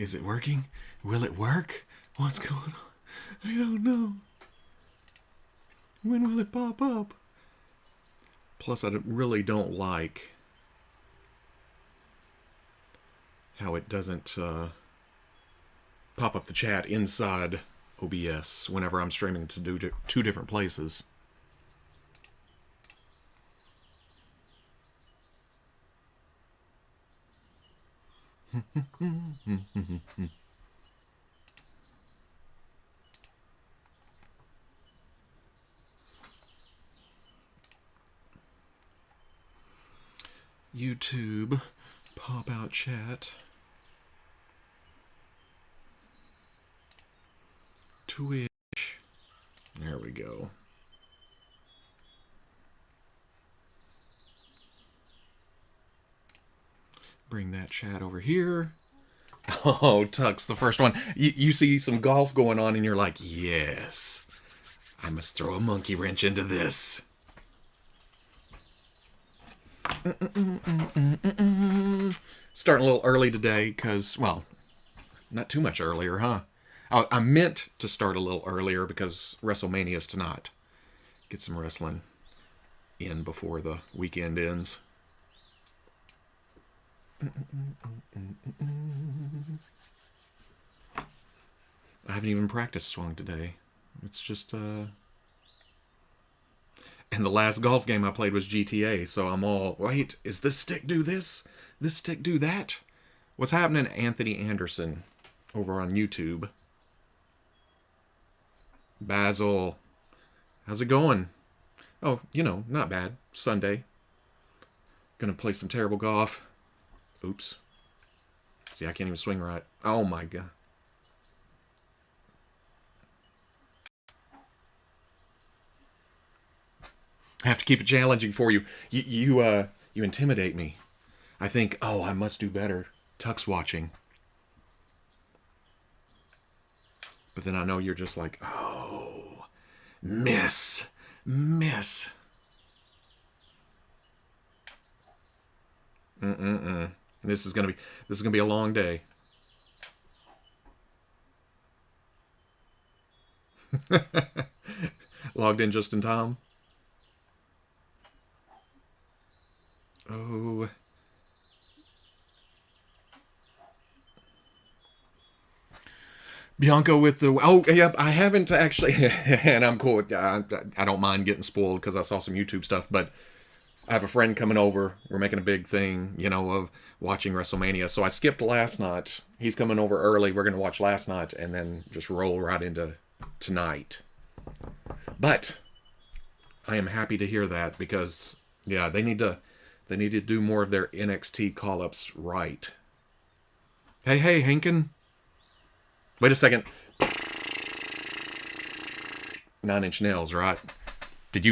Is it working? Will it work? What's going on? I don't know. When will it pop up? Plus, I really don't like how it doesn't pop up the chat inside OBS whenever I'm streaming to two different places. YouTube, pop out chat. Twitch. There we go. Bring that chat over here. Oh, Tux, the first one. You see some golf going on and you're like, yes, I must throw a monkey wrench into this. Starting a little early today because, well, not too much earlier, huh? I meant to start a little earlier because WrestleMania is tonight. Get some wrestling in before the weekend ends. I haven't even practiced swung today. It's just, And the last golf game I played was GTA, so I'm all, wait, is this stick do this? This stick do that? What's happening, Anthony Anderson, over on YouTube? Basil, how's it going? Oh, you know, not bad. Sunday. Gonna play some terrible golf. Oops. See, I can't even swing right. Oh my god. I have to keep it challenging for you. You intimidate me. I think, oh, I must do better. Tuck's watching. But then I know you're just like, oh, miss. This is gonna be a long day. Logged in just in time. Oh. Bianca with the... Oh, yeah, I haven't actually... And I'm cool. I don't mind getting spoiled because I saw some YouTube stuff, but I have a friend coming over. We're making a big thing, you know, of watching WrestleMania. So I skipped last night. He's coming over early. We're going to watch last night and then just roll right into tonight. But I am happy to hear that because, yeah, they need to do more of their NXT call-ups right. Hey, Hankin. Wait a second. 9 Inch Nails, right? Did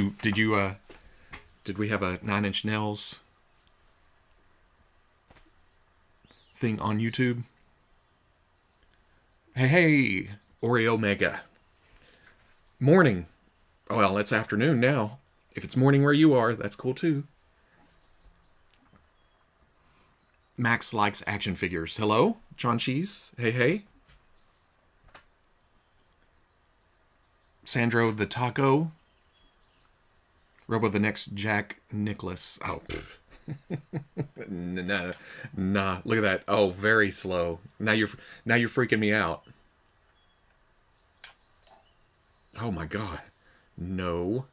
we have a 9 Inch Nails thing on YouTube? Hey, Oreo Mega. Morning. Well, it's afternoon now. If it's morning where you are, that's cool too. Max likes action figures. Hello, John Cheese. Hey. Sandro the Taco. Robo the Next Jack Nicholas. Oh. Nah. Look at that. Oh, very slow. Now you're freaking me out. Oh my god. No.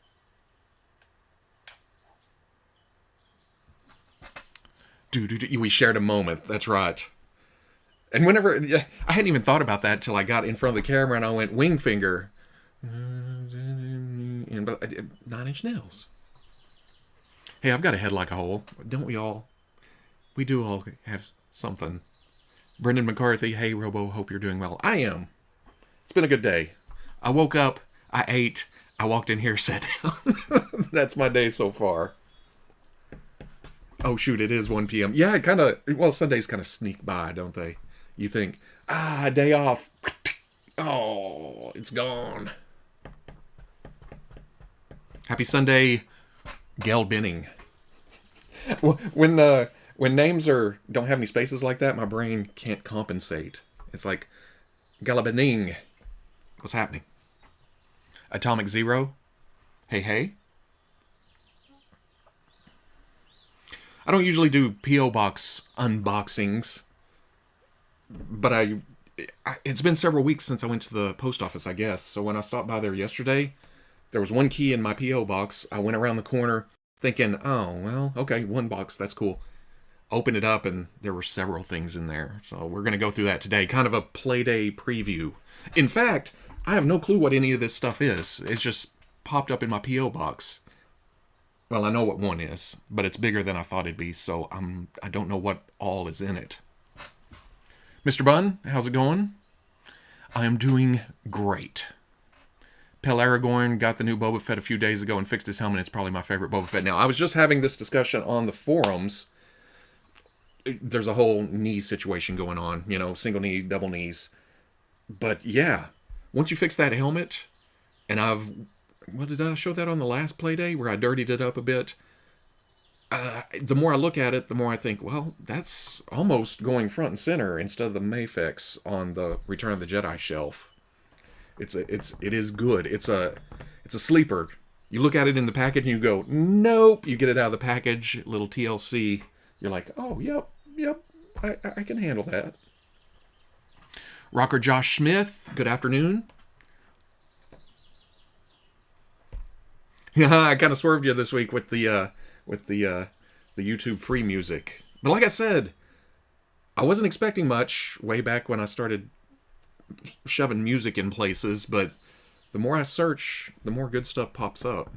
We shared a moment. That's right. And whenever I hadn't even thought about that till I got in front of the camera and I went wing finger. And 9 Inch Nails. Hey, I've got a head like a hole. Don't we all? We do all have something. Brendan McCarthy. Hey, Robo. Hope you're doing well. I am. It's been a good day. I woke up. I ate. I walked in here, sat down. That's my day so far. Oh, shoot, it is 1 p.m. Yeah, it kind of... Well, Sundays kind of sneak by, don't they? You think, day off. Oh, it's gone. Happy Sunday, Gail Benning. When names don't have any spaces like that, my brain can't compensate. It's like Galabaning. What's happening? Atomic Zero. Hey, hey. I don't usually do P.O. Box unboxings, but it's been several weeks since I went to the post office, I guess. So when I stopped by there yesterday, there was one key in my P.O. box. I went around the corner thinking, oh, well, okay, one box, that's cool. Opened it up, and there were several things in there. So we're going to go through that today. Kind of a Playday preview. In fact, I have no clue what any of this stuff is. It's just popped up in my P.O. box. Well, I know what one is, but it's bigger than I thought it'd be, so I don't know what all is in it. Mr. Bunn, how's it going? I am doing great. Pel Aragorn got the new Boba Fett a few days ago and fixed his helmet. It's probably my favorite Boba Fett. Now, I was just having this discussion on the forums. There's a whole knee situation going on, you know, single knee, double knees. But yeah, once you fix that helmet, and did I show that on the last Playday where I dirtied it up a bit? The more I look at it, the more I think, well, that's almost going front and center instead of the Mafex on the Return of the Jedi shelf. It is good. It's a sleeper. You look at it in the package and you go, nope. You get it out of the package, little TLC. You're like, oh, yep, I can handle that. Rocker Josh Smith, good afternoon. Yeah, I kind of swerved you this week with the YouTube free music. But like I said, I wasn't expecting much way back when I started shoving music in places, but the more I search, the more good stuff pops up.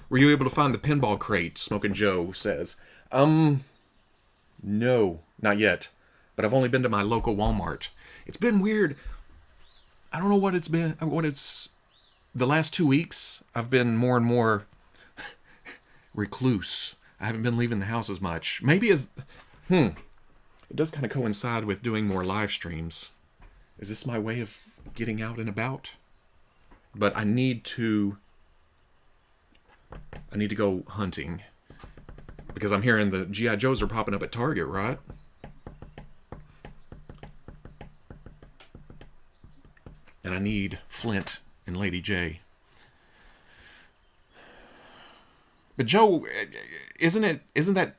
Were you able to find the pinball crate? Smokin' Joe says. No, not yet. But I've only been to my local Walmart. It's been weird. I don't know what it's been. The last 2 weeks, I've been more and more recluse. I haven't been leaving the house as much. Maybe it does kind of coincide with doing more live streams. Is this my way of getting out and about? But I need to go hunting. Because I'm hearing the G.I. Joes are popping up at Target, right? And I need Flint and Lady J. But Joe, isn't that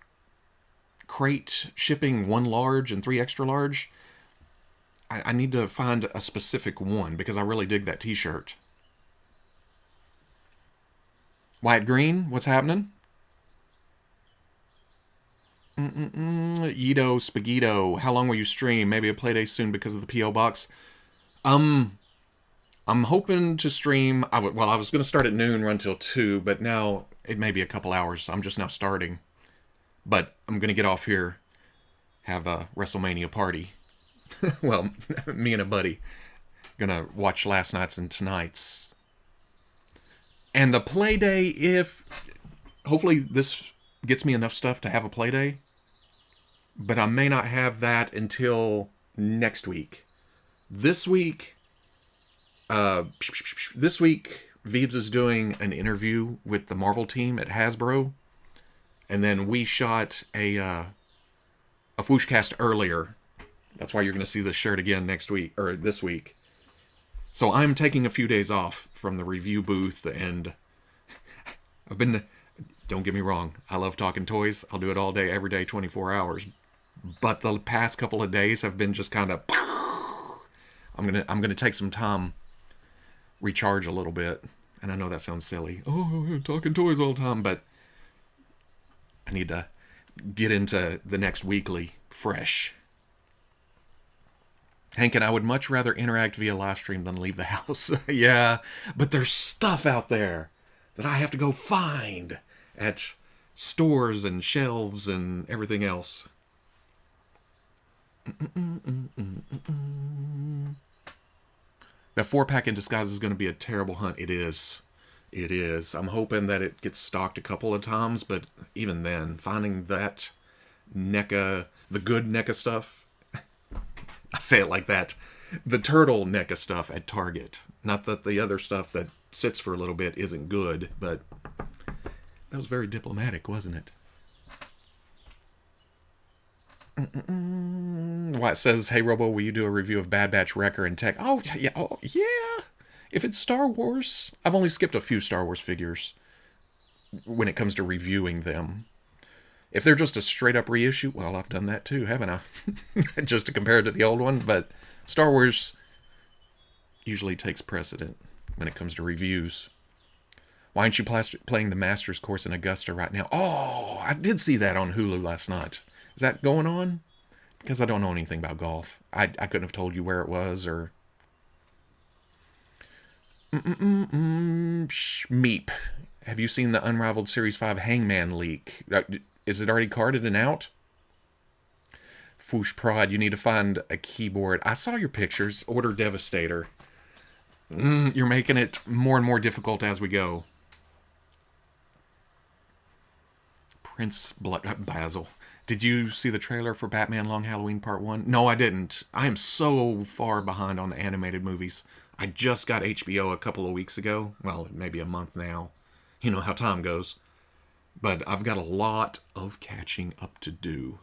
crate shipping 1 large and 3 extra large? I need to find a specific one because I really dig that t-shirt. Wyatt Green, what's happening? Yido Spaghetto, how long will you stream? Maybe a Playday soon because of the P.O. box. I'm hoping to stream. I was going to start at noon, run till 2, but now it may be a couple hours. I'm just now starting. But I'm going to get off here, have a WrestleMania party. Well, me and a buddy. Going to watch last night's and tonight's. And the Playday, hopefully this gets me enough stuff to have a Playday. But I may not have that until next week. This week, Veebs is doing an interview with the Marvel team at Hasbro, and then we shot a Fwooshcast earlier. That's why you're going to see this shirt again next week or this week. So I'm taking a few days off from the review booth, and don't get me wrong, I love talking toys. I'll do it all day, every day, 24 hours. But the past couple of days have been just kind of. I'm gonna take some time, recharge a little bit, and I know that sounds silly. Oh, talking toys all the time, but I need to get into the next weekly fresh. Hank and I would much rather interact via live stream than leave the house. Yeah, but there's stuff out there that I have to go find at stores and shelves and everything else. That 4-pack in disguise is going to be a terrible hunt. It is. It is. I'm hoping that it gets stocked a couple of times, but even then, finding that NECA, the good NECA stuff, I say it like that, the turtle NECA stuff at Target. Not that the other stuff that sits for a little bit isn't good, but that was very diplomatic, wasn't it? Why it says, "Hey Robo, will you do a review of Bad Batch, Wrecker, and Tech?" Oh yeah, oh yeah. If it's Star Wars, I've only skipped a few Star Wars figures when it comes to reviewing them. If they're just a straight up reissue, well, I've done that too, haven't I? Just to compare it to the old one. But Star Wars usually takes precedent when it comes to reviews. Why aren't you playing the Master's Course in Augusta right now? Oh, I did see that on Hulu last night. Is that going on? Because I don't know anything about golf. I couldn't have told you where it was or... Meep. Have you seen the Unrivaled Series 5 Hangman leak? Is it already carded and out? Foosh Prod, you need to find a keyboard. I saw your pictures. Order Devastator. You're making it more and more difficult as we go. Prince Basil. Did you see the trailer for Batman Long Halloween Part 1? No, I didn't. I am so far behind on the animated movies. I just got HBO a couple of weeks ago. Well, maybe a month now. You know how time goes. But I've got a lot of catching up to do.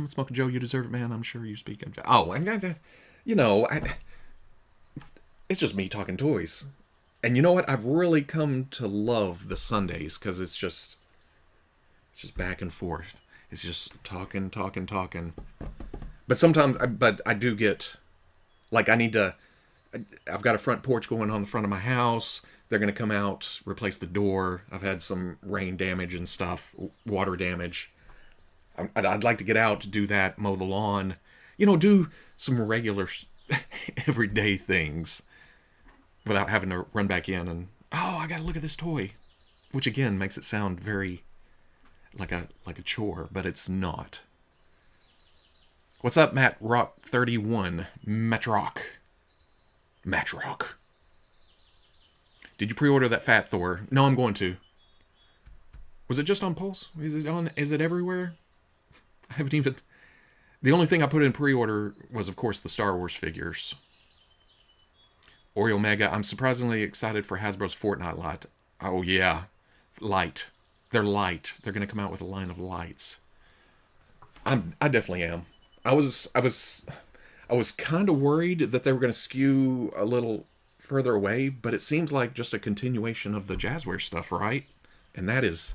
Smoking Joe, you deserve it, man. I'm sure you speak. Oh, you know, it's just me talking toys. And you know what? I've really come to love the Sundays because it's just back and forth. It's just talking. But sometimes, I do get, like, I've got a front porch going on the front of my house. They're going to come out, replace the door. I've had some rain damage and stuff, water damage. I'd like to get out to do that, mow the lawn, you know, do some regular, everyday things without having to run back in and, oh, I got to look at this toy, which again makes it sound very like a chore, but it's not. What's up, Matt Rock 31? Matrock. Did you pre-order that Fat Thor? No, I'm going to. Was it just on Pulse? Is it everywhere? I haven't even... The only thing I put in pre-order was, of course, the Star Wars figures. Oreo Mega, I'm surprisingly excited for Hasbro's Fortnite light. Oh, yeah. Light. They're light. They're going to come out with a line of lights. I definitely am. I was kind of worried that they were going to skew a little further away, but it seems like just a continuation of the Jazzware stuff, right? And that is...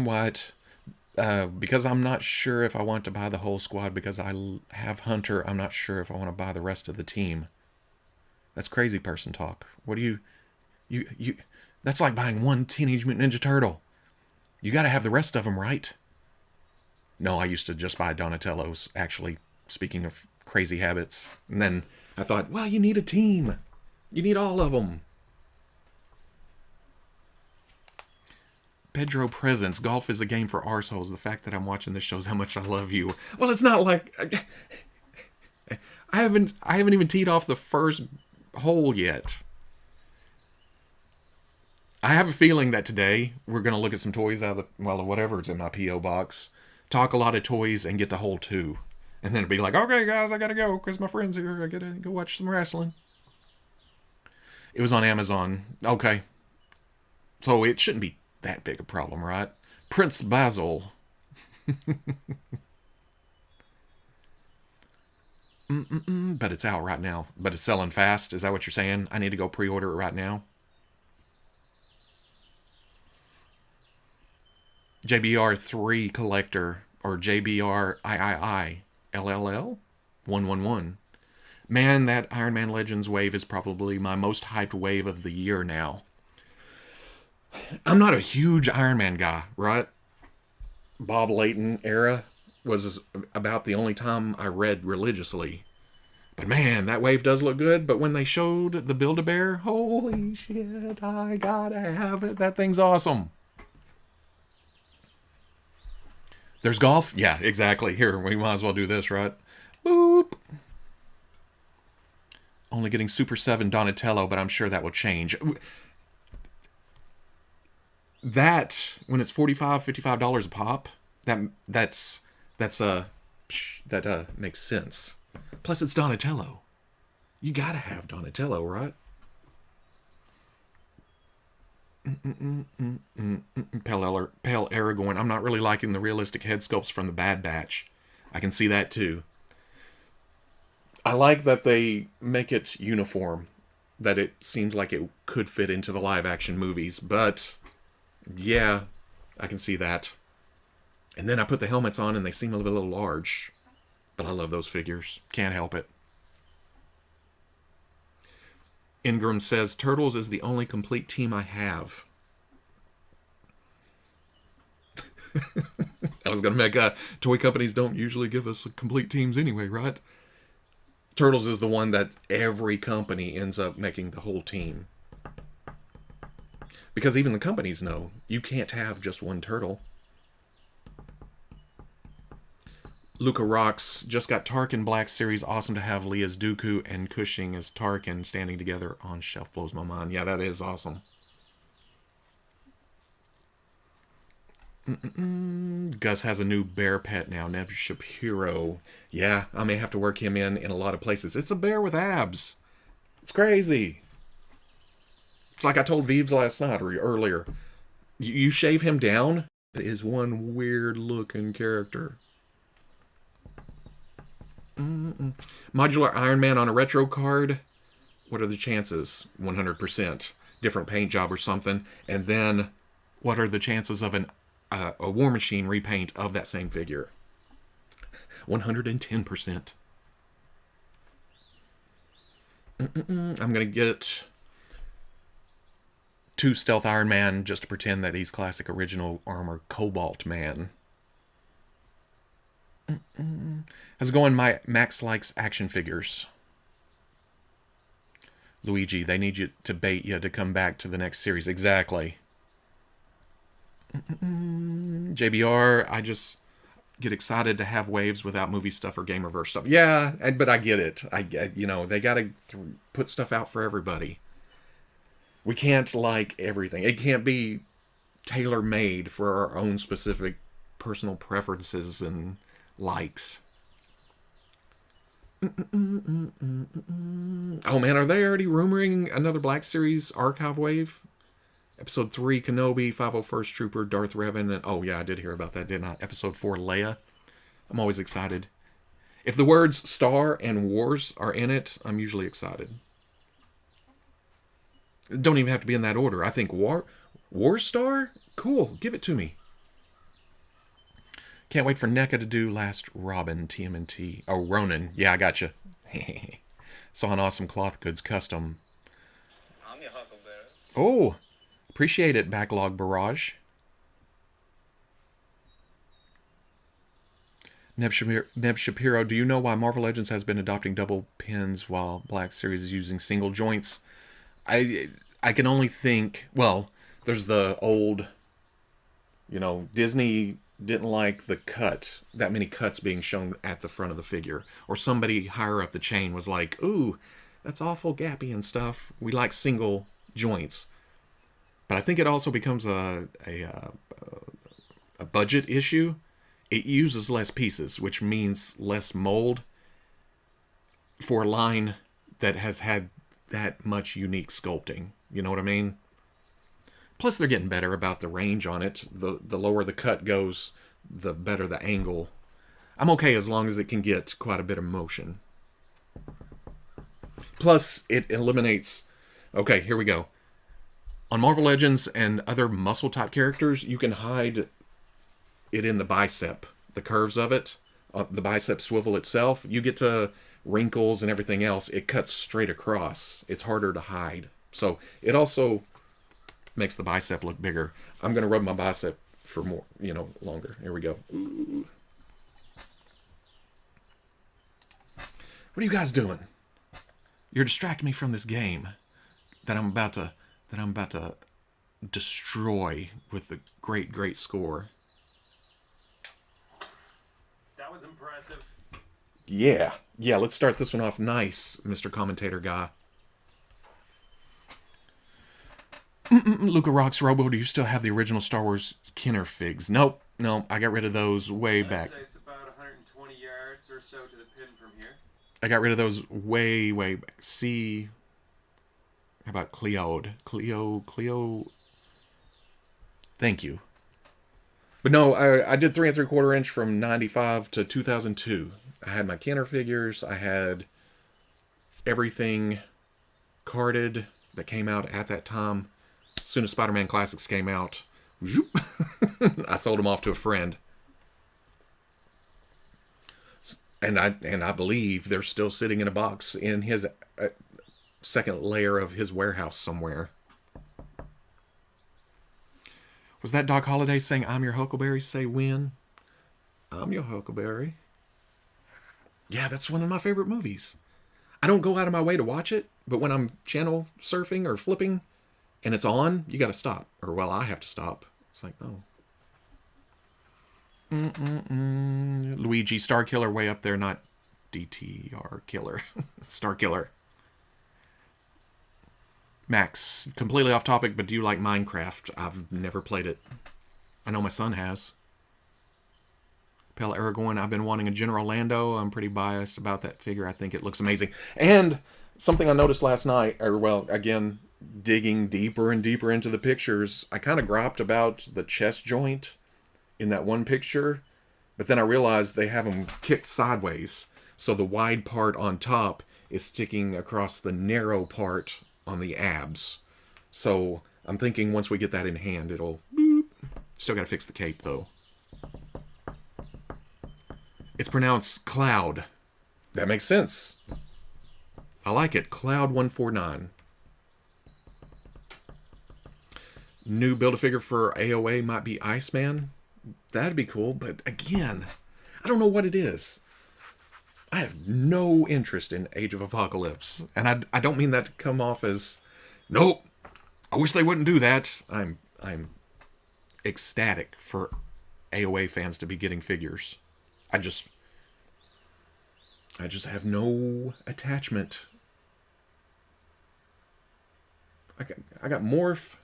What? Because I'm not sure if I want to buy the whole squad because I have Hunter, I'm not sure if I want to buy the rest of the team. That's crazy person talk. What do you... That's like buying one Teenage Mutant Ninja Turtle. You got to have the rest of them, right? No, I used to just buy Donatello's, actually, speaking of crazy habits. And then I thought, well, you need a team. You need all of them. Pedro Presents. Golf is a game for arseholes. The fact that I'm watching this shows how much I love you. Well, it's not like... I haven't even teed off the first hole yet. I have a feeling that today we're going to look at some toys out of the... Well, whatever's in my P.O. box. Talk a lot of toys and get to hole 2. And then it'll be like, okay, guys, I got to go because my friend's here. I got to go watch some wrestling. It was on Amazon. Okay. So it shouldn't be that big a problem, right? Prince Basil. But it's out right now. But it's selling fast. Is that what you're saying? I need to go pre-order it right now. JBR 3 Collector, or JBR III LLL 111. Man, that Iron Man Legends wave is probably my most hyped wave of the year now. I'm not a huge Iron Man guy, right? Bob Layton era was about the only time I read religiously. But man, that wave does look good. But when they showed the Build-A-Bear, holy shit, I gotta have it. That thing's awesome. There's golf? Yeah, exactly. Here, we might as well do this, right? Boop. Only getting Super 7 Donatello, but I'm sure that will change. That, when it's $45, $55 a pop, that makes sense. Plus, it's Donatello. You gotta have Donatello, right? Pale Aragorn. I'm not really liking the realistic head sculpts from the Bad Batch. I can see that too. I like that they make it uniform, that it seems like it could fit into the live action movies, but yeah, I can see that. And then I put the helmets on and they seem a little large. But I love those figures. Can't help it. Ingram says, Turtles is the only complete team I have. I was going to make toy companies don't usually give us complete teams anyway, right? Turtles is the one that every company ends up making the whole team. Because even the companies know you can't have just one turtle. Luca Rocks just got Tarkin Black Series. Awesome to have Lee as Dooku and Cushing as Tarkin standing together on shelf. Blows my mind. Yeah, that is awesome. Gus has a new bear pet now, Neb Shapiro. Yeah, I may have to work him in a lot of places. It's a bear with abs. It's crazy. It's like I told Vives last night or earlier. You shave him down, it is one weird looking character. Modular Iron Man on a retro card. What are the chances? 100%. Different paint job or something. And then, what are the chances of a War Machine repaint of that same figure? 110%. I'm going to get 2 Stealth Iron Man just to pretend that he's classic original armor Cobalt Man. How's it going? Max likes action figures. Luigi, they need you to bait you to come back to the next series. Exactly. JBR, I just get excited to have waves without movie stuff or Gamerverse stuff. Yeah, but I get it. They got to put stuff out for everybody. We can't like everything. It can't be tailor-made for our own specific personal preferences and likes. Oh man, are they already rumoring another Black Series archive wave? Episode 3, Kenobi, 501st Trooper, Darth Revan, and oh yeah, I did hear about that, didn't I? Episode 4, Leia. I'm always excited. If the words Star and Wars are in it, I'm usually excited. Don't even have to be in that order. I think War Star? Cool, give it to me. Can't wait for NECA to do Last Robin TMNT. Oh, Ronin. Yeah, I got you. Saw an awesome cloth goods custom. I'm your Huckleberry. Oh, appreciate it, Backlog Barrage. Neb Shapiro, do you know why Marvel Legends has been adopting double pins while Black Series is using single joints? I can only think, well, there's the old, Disney didn't like that many cuts being shown at the front of the figure. Or somebody higher up the chain was like, ooh, that's awful gappy and stuff. We like single joints. But I think it also becomes a budget issue. It uses less pieces, which means less mold for a line that has had that much unique sculpting. You know what I mean? Plus, they're getting better about the range on it. The lower the cut goes, the better the angle. I'm okay as long as it can get quite a bit of motion. Plus, it eliminates... Okay, here we go. On Marvel Legends and other muscle-type characters, you can hide it in the bicep. The curves of it, the bicep swivel itself, you get to wrinkles and everything else. It cuts straight across. It's harder to hide. So, it also makes the bicep look bigger. I'm going to rub my bicep for more, longer. Here we go. Ooh. What are you guys doing? You're distracting me from this game that I'm about to destroy with the great score. That was impressive. Yeah, let's start this one off nice, Mr. Commentator Guy. Luca Rocks Robo, do you still have the original Star Wars Kenner figs? Nope, I got rid of those way back. I'd say it's about 120 yards or so to the pin from here. I got rid of those way back. See, how about Cleo? Thank you. But no, I did 3 3/4 inch from 95 to 2002. I had my Kenner figures. I had everything carded that came out at that time. As soon as Spider-Man Classics came out, I sold them off to a friend. And I believe they're still sitting in a box in his second layer of his warehouse somewhere. Was that Doc Holliday saying, "I'm your Huckleberry"? Say when? I'm your Huckleberry. Yeah, that's one of my favorite movies. I don't go out of my way to watch it, but when I'm channel surfing or flipping and it's on, you got to stop. Or, well, I have to stop. It's like, oh. Luigi, Star Killer, way up there, not DTR Killer. Star Killer. Max, completely off topic, but do you like Minecraft? I've never played it. I know my son has. Pale Aragorn, I've been wanting a General Lando. I'm pretty biased about that figure. I think it looks amazing. And something I noticed last night, or well, again, digging deeper and deeper into the pictures, I kind of griped about the chest joint in that one picture, but then I realized they have them kicked sideways. So the wide part on top is sticking across the narrow part on the abs. So I'm thinking once we get that in hand, it'll boop. Still got to fix the cape, though. It's pronounced Cloud. That makes sense. I like it. Cloud 149. New Build-A-Figure for AOA might be Iceman. That'd be cool, but again, I don't know what it is. I have no interest in Age of Apocalypse. And I don't mean that to come off as, nope, I wish they wouldn't do that. I'm ecstatic for AOA fans to be getting figures. I just have no attachment. I got Morph.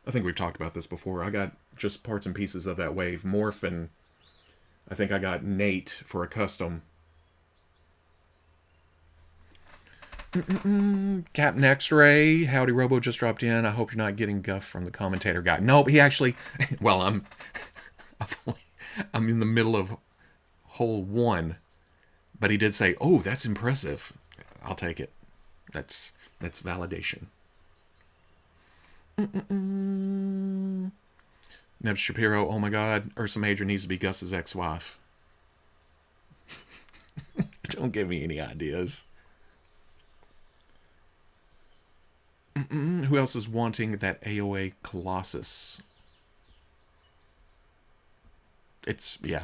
I think we've talked about this before. I got just parts and pieces of that wave. Morph, and I think I got Nate for a custom. Captain X-Ray, Howdy Robo just dropped in. I hope you're not getting guff from the commentator guy. Nope, he actually, well, I'm in the middle of hole 1, but he did say, "Oh, that's impressive." I'll take it. That's validation. Neb Shapiro, oh my God, Ursa Major needs to be Gus's ex-wife. Don't give me any ideas. Who else is wanting that AOA Colossus? It's, yeah.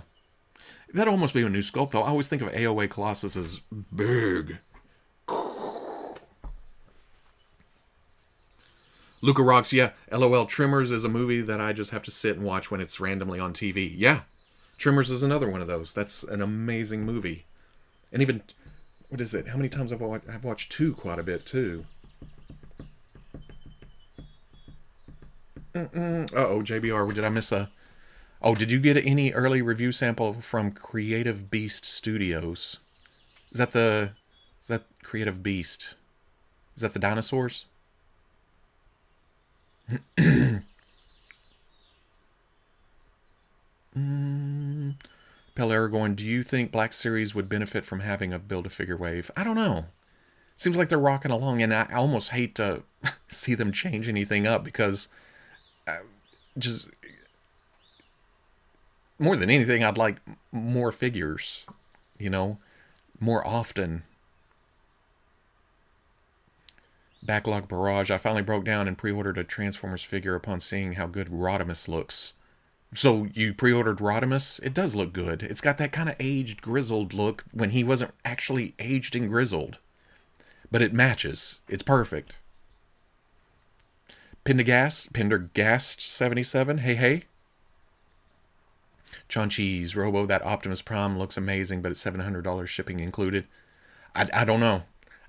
That'd almost be a new sculpt, though. I always think of AOA Colossus as big. Luca rocks, yeah. LOL, Trimmers is a movie that I just have to sit and watch when it's randomly on TV. Yeah. Trimmers is another one of those. That's an amazing movie. And even, what is it? How many times I've watched 2 quite a bit, too. Uh-oh, JBR, did I miss a... Oh, did you get any early review sample from Creative Beast Studios? Is that Creative Beast? Is that the dinosaurs? Pale Aragorn, do you think Black Series would benefit from having a Build-A-Figure wave? I don't know. Seems like they're rocking along, and I almost hate to see them change anything up because just more than anything, I'd like more figures, more often. Backlog Barrage, I finally broke down and pre-ordered a Transformers figure upon seeing how good Rodimus looks. So you pre-ordered Rodimus? It does look good. It's got that kind of aged, grizzled look when he wasn't actually aged and grizzled. But it matches. It's perfect. Pendergast 77. Hey. John Cheese, Robo, that Optimus Prime looks amazing, but it's $700 shipping included. I don't know.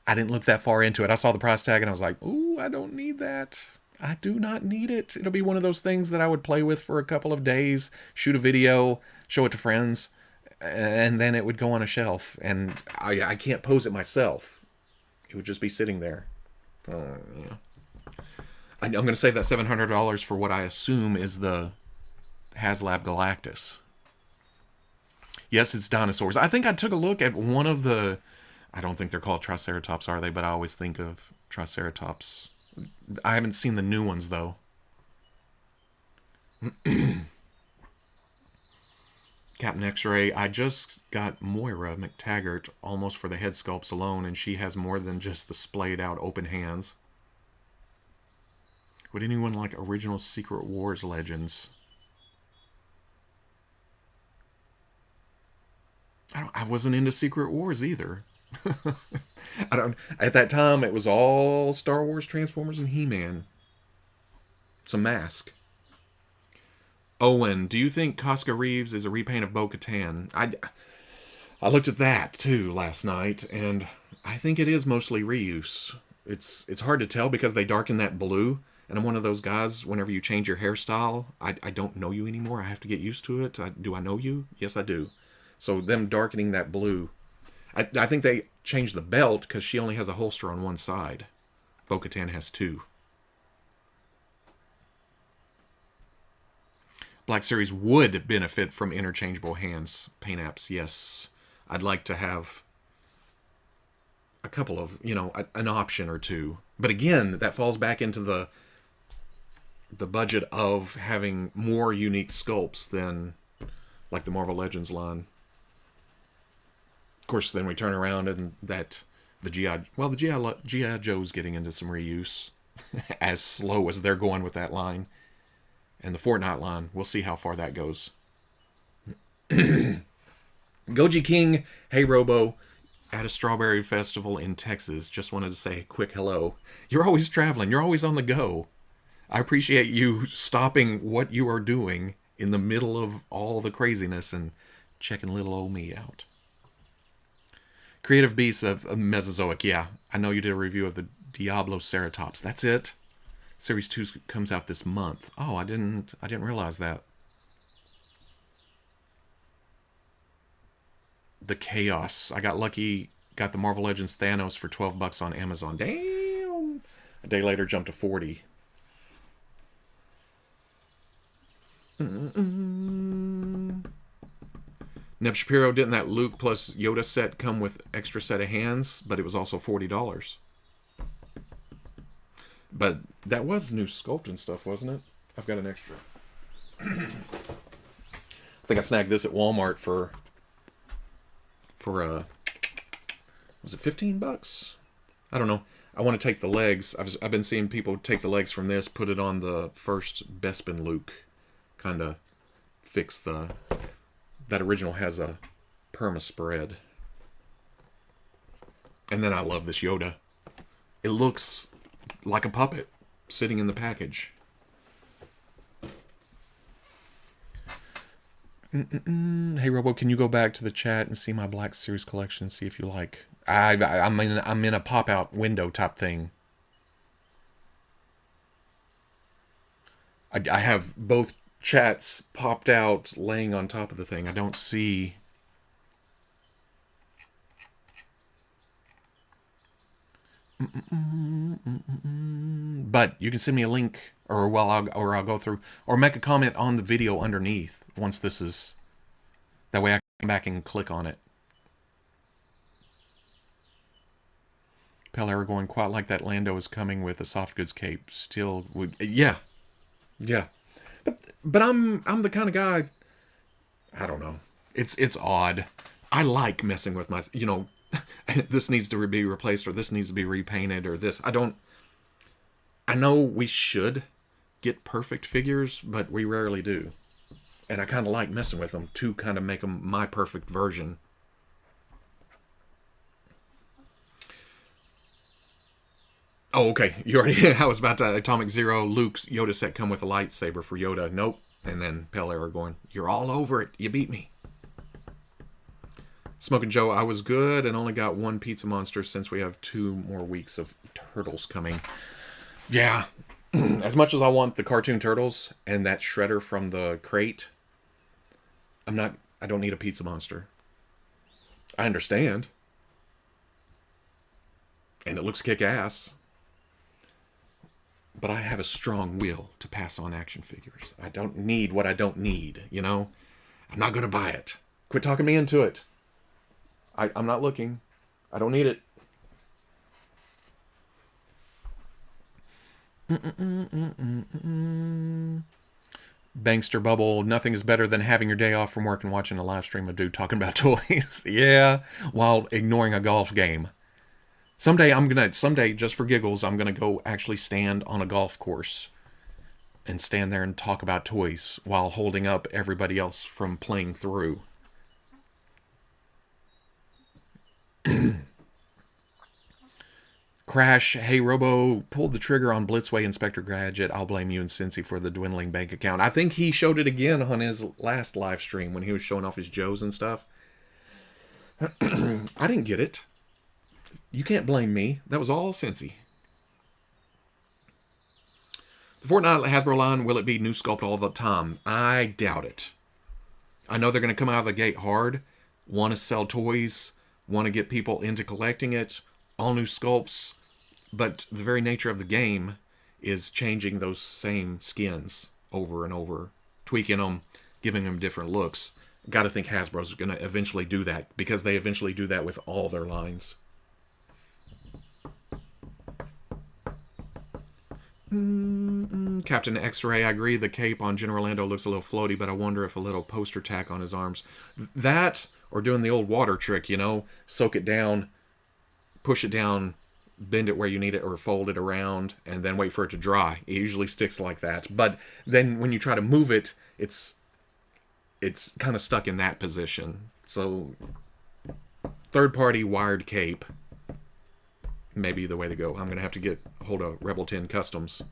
I didn't look that far into it. I saw the price tag and I was like, ooh, I don't need that. I do not need it. It'll be one of those things that I would play with for a couple of days, shoot a video, show it to friends, and then it would go on a shelf. And I can't pose it myself. It would just be sitting there. Yeah. I'm going to save that $700 for what I assume is the HasLab Galactus. Yes, it's dinosaurs. I think I took a look at one of the. I don't think they're called Triceratops, are they? But I always think of Triceratops. I haven't seen the new ones, though. Captain X-Ray, I just got Moira McTaggart almost for the head sculpts alone, and she has more than just the splayed out open hands. Would anyone like original Secret Wars legends? I wasn't into Secret Wars either. I don't. At that time, it was all Star Wars, Transformers, and He-Man. It's a mask. Owen, do you think Casca Reeves is a repaint of Bo-Katan? I looked at that too last night, and I think it is mostly reuse. It's hard to tell because they darken that blue, and I'm one of those guys. Whenever you change your hairstyle, I don't know you anymore. I have to get used to it. Do I know you? Yes, I do. So them darkening that blue, I think they changed the belt because she only has a holster on one side. Bo-Katan has two. Black Series would benefit from interchangeable hands. Paint apps, yes. I'd like to have a couple of, an option or two. But again, that falls back into the budget of having more unique sculpts than like the Marvel Legends line. Of course, then we turn around and the GI Joe's getting into some reuse as slow as they're going with that line. And the Fortnite line, we'll see how far that goes. Goji King, hey Robo, at a strawberry festival in Texas. Just wanted to say a quick hello. You're always traveling. You're always on the go. I appreciate you stopping what you are doing in the middle of all the craziness and checking little old me out. Creative Beasts of Mesozoic. Yeah, I know you did a review of the Diablo Ceratops. That's it. Series 2 comes out this month. Oh, I didn't realize that. The Chaos. I got lucky, got the Marvel Legends Thanos for $12 on Amazon. Damn. A day later jumped to 40. Neb Shapiro, didn't that Luke plus Yoda set come with extra set of hands? But it was also $40. But that was new sculpt and stuff, wasn't it? I've got an extra. I think I snagged this at Walmart for was it $15? I don't know. I want to take the legs. I've been seeing people take the legs from this, put it on the first Bespin Luke, kind of fix that original has a perma spread. And then I love this Yoda. It looks like a puppet sitting in the package. Hey Robo, can you go back to the chat and see my Black Series collection and see if you like? I'm in a pop out window type thing. I have both chats popped out laying on top of the thing. I don't see. But you can send me a link, or I'll go through, or make a comment on the video underneath once this is. That way I can come back and click on it. Pale Aragorn, quite like that Lando is coming with a soft goods cape. Still, yeah. But I'm the kind of guy. I don't know. It's odd. I like messing with my, this needs to be replaced, or this needs to be repainted, or this. I know we should get perfect figures, but we rarely do. And I kind of like messing with them to kind of make them my perfect version. Oh, okay. You already. I was about to. Atomic Zero, Luke's Yoda set come with a lightsaber for Yoda. Nope. And then Pale Aragorn, you're all over it. You beat me. Smoking Joe, I was good and only got one pizza monster since we have 2 more weeks of turtles coming. Yeah. As much as I want the cartoon turtles and that shredder from the crate, I don't need a pizza monster. I understand. And it looks kick-ass. but I have a strong will to pass on action figures. I don't need what I don't need, you know? I'm not going to buy it. Quit talking me into it. I'm not looking. I don't need it. Bankster Bubble, nothing is better than having your day off from work and watching a live stream of dude talking about toys. Yeah, while ignoring a golf game. Someday, just for giggles, I'm gonna go actually stand on a golf course and stand there and talk about toys while holding up everybody else from playing through. Crash, hey Robo, pulled the trigger on Blitzway Inspector Gadget. I'll blame you and Cincy for the dwindling bank account. I think he showed it again on his last live stream when he was showing off his Joes and stuff. I didn't get it. You can't blame me. That was all Cincy. The Fortnite Hasbro line, will it be new sculpt all the time? I doubt it. I know they're going to come out of the gate hard, want to sell toys, want to get people into collecting it, all new sculpts, but the very nature of the game is changing those same skins over and over, tweaking them, giving them different looks. Got to think Hasbro's going to eventually do that, because they eventually do that with all their lines. Captain X-Ray, I agree the cape on General Lando looks a little floaty, but I wonder if a little poster tack on his arms. That, or doing the old water trick, you know, soak it down, push it down, bend it where you need it, or fold it around, and then wait for it to dry. It usually sticks like that. But then when you try to move it, it's kind of stuck in that position. So, third-party wired cape may be the way to go. I'm going to have to get hold of Rebel 10 Customs.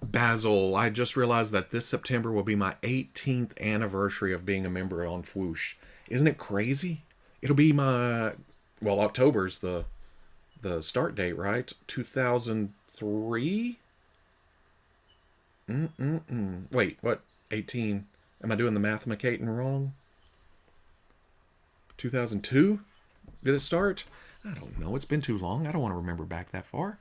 Basil, I just realized that this September will be my 18th anniversary of being a member on Fwoosh. Isn't it crazy? It'll be my... Well, October's the start date, right? 2003? Wait, what? 18? Am I doing the mathemacating wrong? 2002? Did it start? I don't know. It's been too long. I don't want to remember back that far.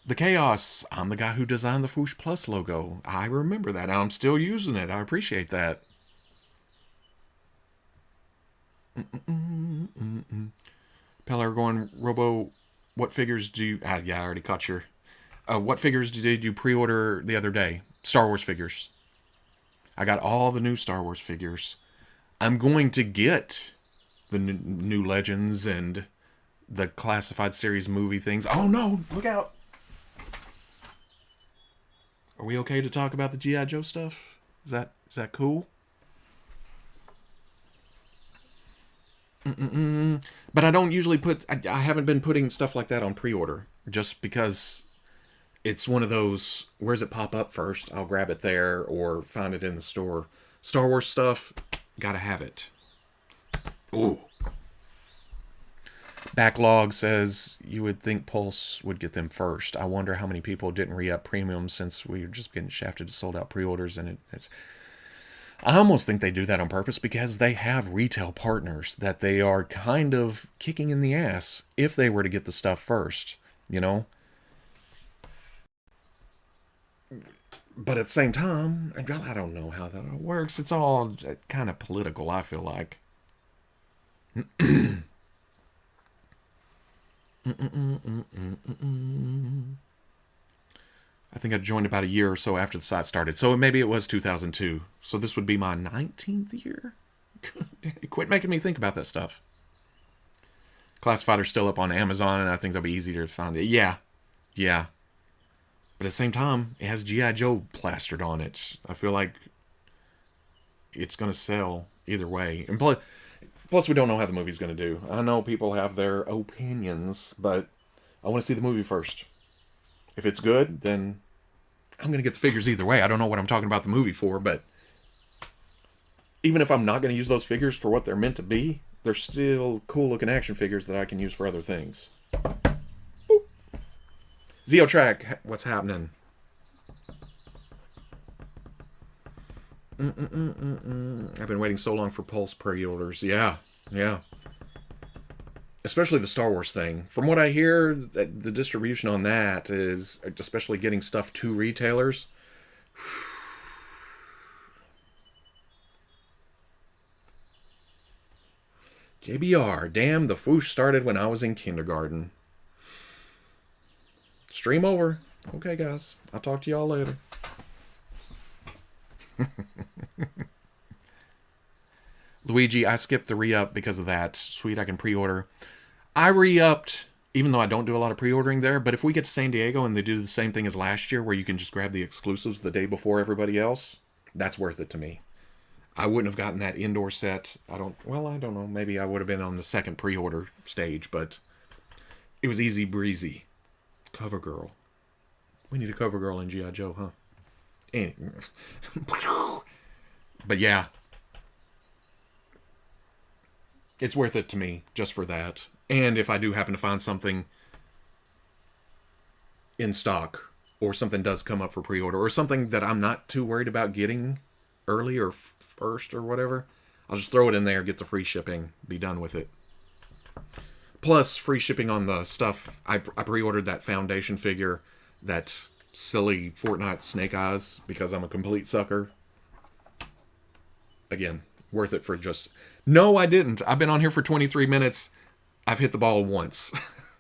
The Chaos. I'm the guy who designed the Fwoosh Plus logo. I remember that. I'm still using it. I appreciate that. Peller going, Robo, what figures do you... yeah, I already caught your... what figures did you pre-order the other day? Star Wars figures. I got all the new Star Wars figures. I'm going to get the new Legends and the Classified Series movie things. Oh no, look out. Are we okay to talk about the G.I. Joe stuff? Is that cool? But I don't usually put... I haven't been putting stuff like that on pre-order. Just because... It's one of those, where's it pop up first? I'll grab it there or find it in the store. Star Wars stuff, gotta have it. Ooh. Backlog says you would think Pulse would get them first. I wonder how many people didn't re-up premium since we were just getting shafted to sold out pre-orders. And it's... I almost think they do that on purpose because they have retail partners that they are kind of kicking in the ass if they were to get the stuff first, you know? But at the same time, I don't know how that all works. It's all kind of political, I feel like. I think I joined about a year or so after the site started. So maybe it was 2002. So this would be my 19th year? Quit making me think about that stuff. Classifieder's still up on Amazon, and I think they'll be easier to find it. Yeah. But at the same time, it has G.I. Joe plastered on it. I feel like it's going to sell either way. And plus, we don't know how the movie's going to do. I know people have their opinions, but I want to see the movie first. If it's good, then I'm going to get the figures either way. I don't know what I'm talking about the movie for, but even if I'm not going to use those figures for what they're meant to be, they're still cool-looking action figures that I can use for other things. Zeotrack, what's happening? I've been waiting so long for Pulse pre-orders. Yeah. especially the Star Wars thing. From what I hear, the distribution on that is, especially getting stuff to retailers. JBR, damn, the foosh started when I was in kindergarten. Stream over. Okay, guys. I'll talk to y'all later. Luigi, I skipped the re-up because of that. Sweet, I can pre-order. I re-upped, even though I don't do a lot of pre-ordering there, but if we get to San Diego and they do the same thing as last year, where you can just grab the exclusives the day before everybody else, that's worth it to me. I wouldn't have gotten that indoor set. I don't know. Maybe I would have been on the second pre-order stage, but it was easy breezy. Cover girl. We need a cover girl in G.I. Joe, huh? But yeah. It's worth it to me, just for that. And if I do happen to find something in stock, or something does come up for pre-order, or something that I'm not too worried about getting early or first or whatever, I'll just throw it in there, get the free shipping, be done with it. Plus, free shipping on the stuff. I pre-ordered that Foundation figure, that silly Fortnite Snake Eyes, because I'm a complete sucker. Again, worth it for just... No, I didn't. I've been on here for 23 minutes. I've hit the ball once.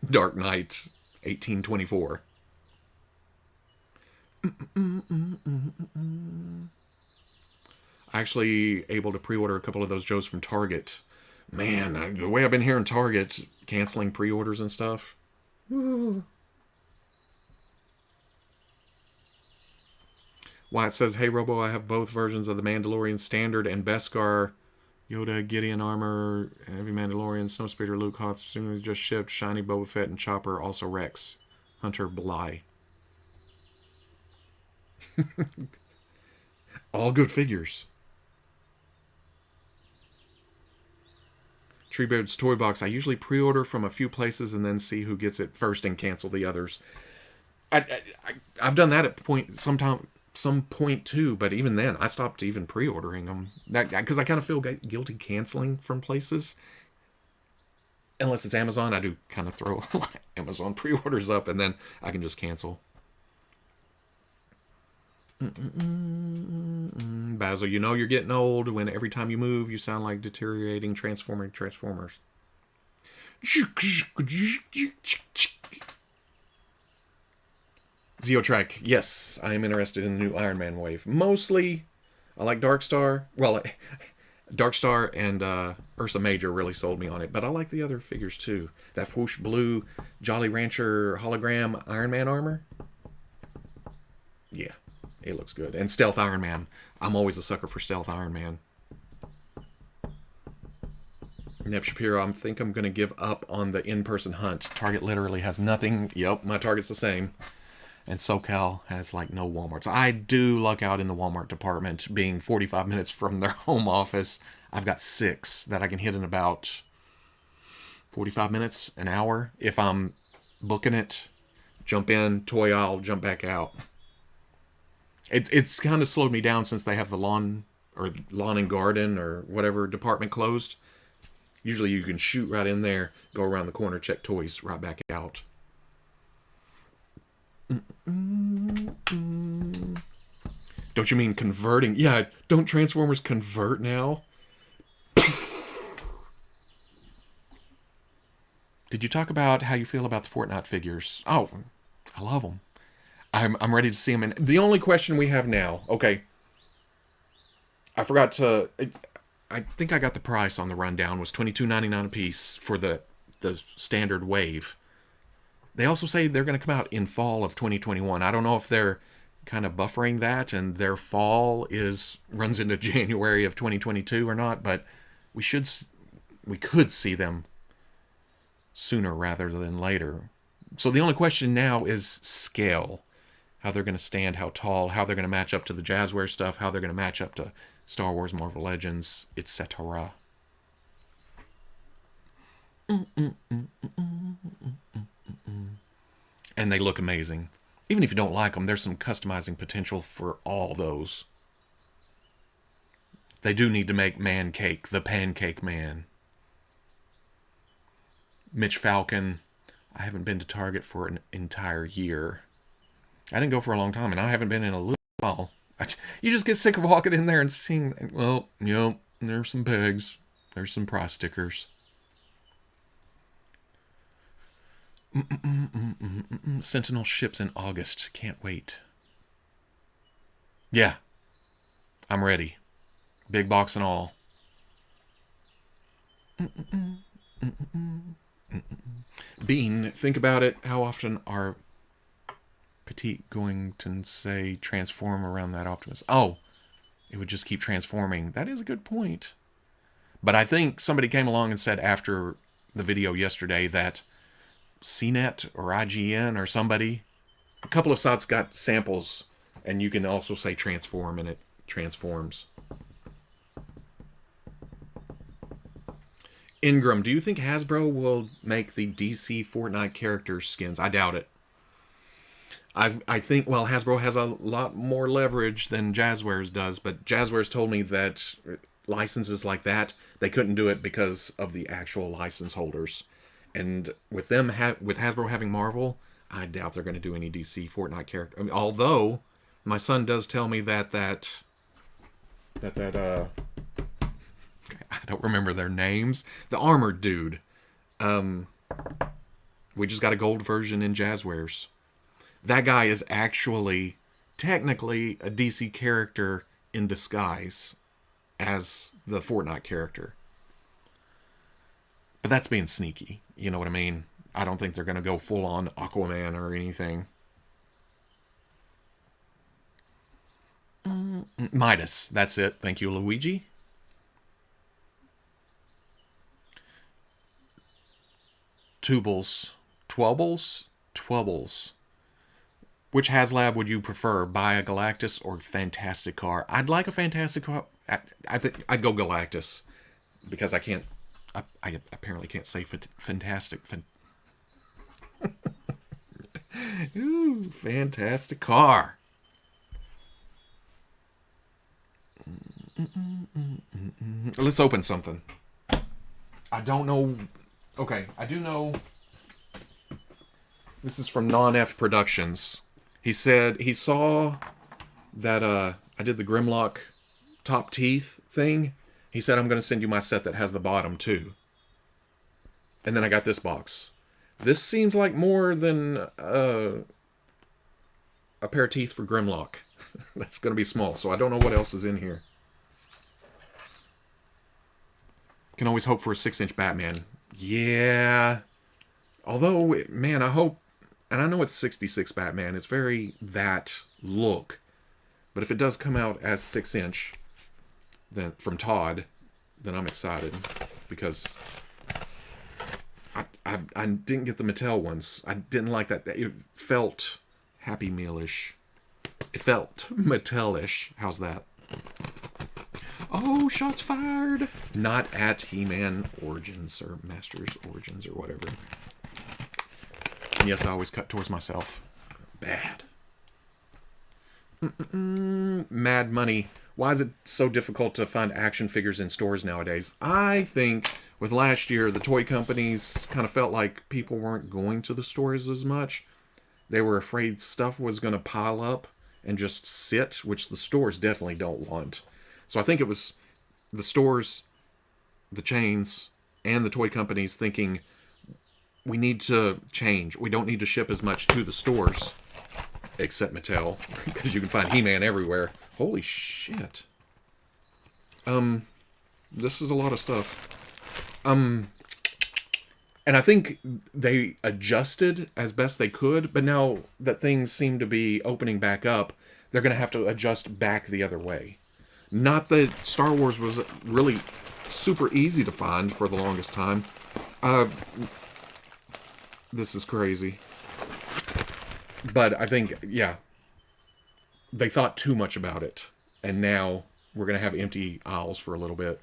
Dark Knight 1824. Actually able to pre-order a couple of those Joes from Target. Man, the way I've been hearing Target canceling pre-orders and stuff. Woo. Wyatt says, hey Robo, I have both versions of the Mandalorian Standard and Beskar, Yoda, Gideon Armor, Heavy Mandalorian, Snowspeeder, Luke Hoth, soon just shipped, Shiny Boba Fett, and Chopper, also Rex, Hunter Bly. All good figures. Treebeard's Toy Box. I usually pre-order from a few places and then see who gets it first and cancel the others. I've done that at some point too, but even then, I stopped even pre-ordering them. Because I kind of feel guilty canceling from places. Unless it's Amazon, I do kind of throw Amazon pre-orders up and then I can just cancel. Basil, you know you're getting old when every time you move, you sound like deteriorating Transformers. Zeotrek, yes, I am interested in the new Iron Man wave. Mostly, I like Darkstar. Well, Darkstar and Ursa Major really sold me on it, but I like the other figures too. That whoosh blue Jolly Rancher hologram Iron Man armor. Yeah, it looks good. And Stealth Iron Man. I'm always a sucker for Stealth Iron Man. Neb Shapiro, I think I'm going to give up on the in-person hunt. Target literally has nothing. Yep, my Target's the same. And SoCal has like no Walmarts. I do luck out in the Walmart department, being 45 minutes from their home office. I've got 6 that I can hit in about 45 minutes, an hour. If I'm booking it, jump in, toy aisle, jump back out. It's kind of slowed me down since they have the lawn and garden or whatever department closed. Usually you can shoot right in there, go around the corner, check toys, right back out. Don't you mean converting? Yeah, don't Transformers convert now? Did you talk about how you feel about the Fortnite figures? Oh, I love them. I'm ready to see them. And the only question we have now, okay, I forgot to... I think I got the price on the rundown, was $22.99 a piece for the standard wave. They also say they're going to come out in fall of 2021. I don't know if they're kind of buffering that and their fall runs into January of 2022 or not, but we could see them sooner rather than later. So the only question now is scale. How they're going to stand, how tall, how they're going to match up to the Jazzware stuff, how they're going to match up to Star Wars, Marvel Legends, etc. And they look amazing. Even if you don't like them, there's some customizing potential for all those. They do need to make Man Cake, the Pancake Man. Mitch Falcon. I haven't been to Target for an entire year. I didn't go for a long time, and I haven't been in a little while. You just get sick of walking in there and seeing, well, there's some pegs. There's some price stickers. Sentinel ships in August. Can't wait. Yeah, I'm ready. Big box and all. Bean, think about it. How often are Petite going to say transform around that Optimus? Oh, it would just keep transforming. That is a good point. But I think somebody came along and said after the video yesterday that CNET or IGN or somebody, a couple of sites got samples, and you can also say transform and it transforms. Ingram, do you think Hasbro will make the DC Fortnite characters skins? I doubt it. I think, well, Hasbro has a lot more leverage than Jazzwares does, but Jazzwares told me that licenses like that, they couldn't do it because of the actual license holders. And with them, with Hasbro having Marvel, I doubt they're going to do any DC Fortnite character. I mean, although my son does tell me that I don't remember their names. The armored dude. We just got a gold version in Jazzwares. That guy is actually technically a DC character in disguise as the Fortnite character. But that's being sneaky. You know what I mean? I don't think they're going to go full on Aquaman or anything. Midas. That's it. Thank you, Luigi. Tubles. Twubbles. Which HasLab would you prefer? Buy a Galactus or Fantastic Car? I'd like a Fantastic Car. I think I'd go Galactus. Because I can't... I apparently can't say Fantastic. Ooh, Fantastic Car. Let's open something. I don't know... Okay, I do know... This is from Non-F Productions. He said he saw that I did the Grimlock top teeth thing. He said, I'm going to send you my set that has the bottom too. And then I got this box. This seems like more than a pair of teeth for Grimlock. That's going to be small, so I don't know what else is in here. Can always hope for a 6-inch Batman. Yeah. Although, man, I hope... And I know it's 66 Batman. It's very that look. But if it does come out as 6-inch then from Todd, then I'm excited. Because I didn't get the Mattel ones. I didn't like that. It felt Happy Meal-ish. It felt Mattel-ish. How's that? Oh, shots fired! Not at He-Man Origins or Masters Origins or whatever. And yes, I always cut towards myself. Bad. Mad Money. Why is it so difficult to find action figures in stores nowadays? I think with last year, the toy companies kind of felt like people weren't going to the stores as much. They were afraid stuff was going to pile up and just sit, which the stores definitely don't want. So I think it was the stores, the chains, and the toy companies thinking, we need to change. We don't need to ship as much to the stores, except Mattel, because you can find He-Man everywhere. Holy shit. This is a lot of stuff. And I think they adjusted as best they could, but now that things seem to be opening back up, they're going to have to adjust back the other way. Not that Star Wars was really super easy to find for the longest time. This is crazy. But I think, yeah, they thought too much about it. And now we're going to have empty aisles for a little bit.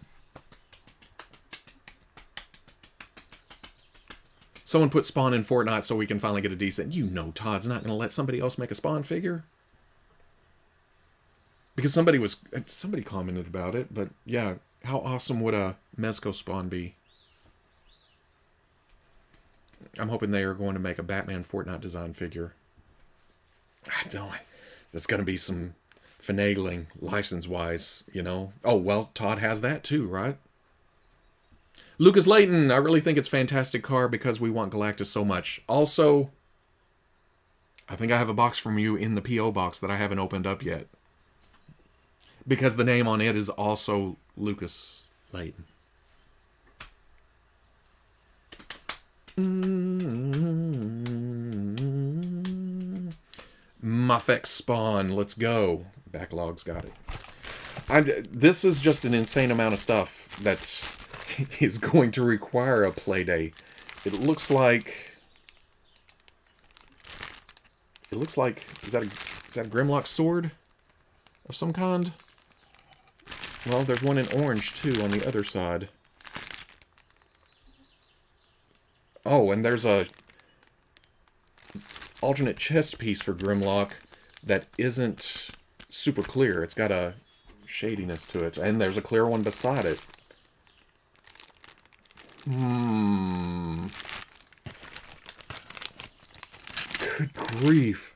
Someone put Spawn in Fortnite so we can finally get a decent... You know Todd's not going to let somebody else make a Spawn figure. Because somebody commented about it, but yeah, how awesome would a Mezco Spawn be? I'm hoping they are going to make a Batman Fortnite design figure. I don't. There's going to be some finagling license-wise, you know. Oh, well, Todd has that too, right? Lucas Layton, I really think it's a fantastic car because we want Galactus so much. Also, I think I have a box from you in the P.O. box that I haven't opened up yet. Because the name on it is also Lucas Layton. Muffex Spawn, let's go. Backlog's got it. This is just an insane amount of stuff that is going to require a play day. It looks like... is that a Grimlock sword of some kind? Well, there's one in orange too on the other side. Oh, and there's a alternate chest piece for Grimlock that isn't super clear. It's got a shadiness to it, and there's a clear one beside it. Good grief.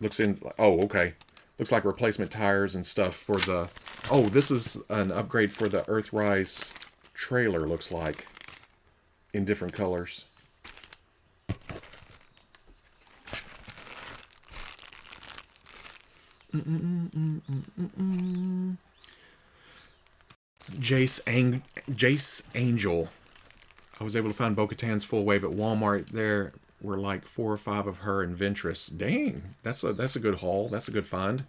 Looks in... Oh, okay. Looks like replacement tires and stuff for the... Oh, this is an upgrade for the Earthrise trailer, looks like. In different colors. Jace Angel. I was able to find Bo-Katan's full wave at Walmart. There were like 4 or 5 of her in Ventress. Dang, that's a good haul. That's a good find.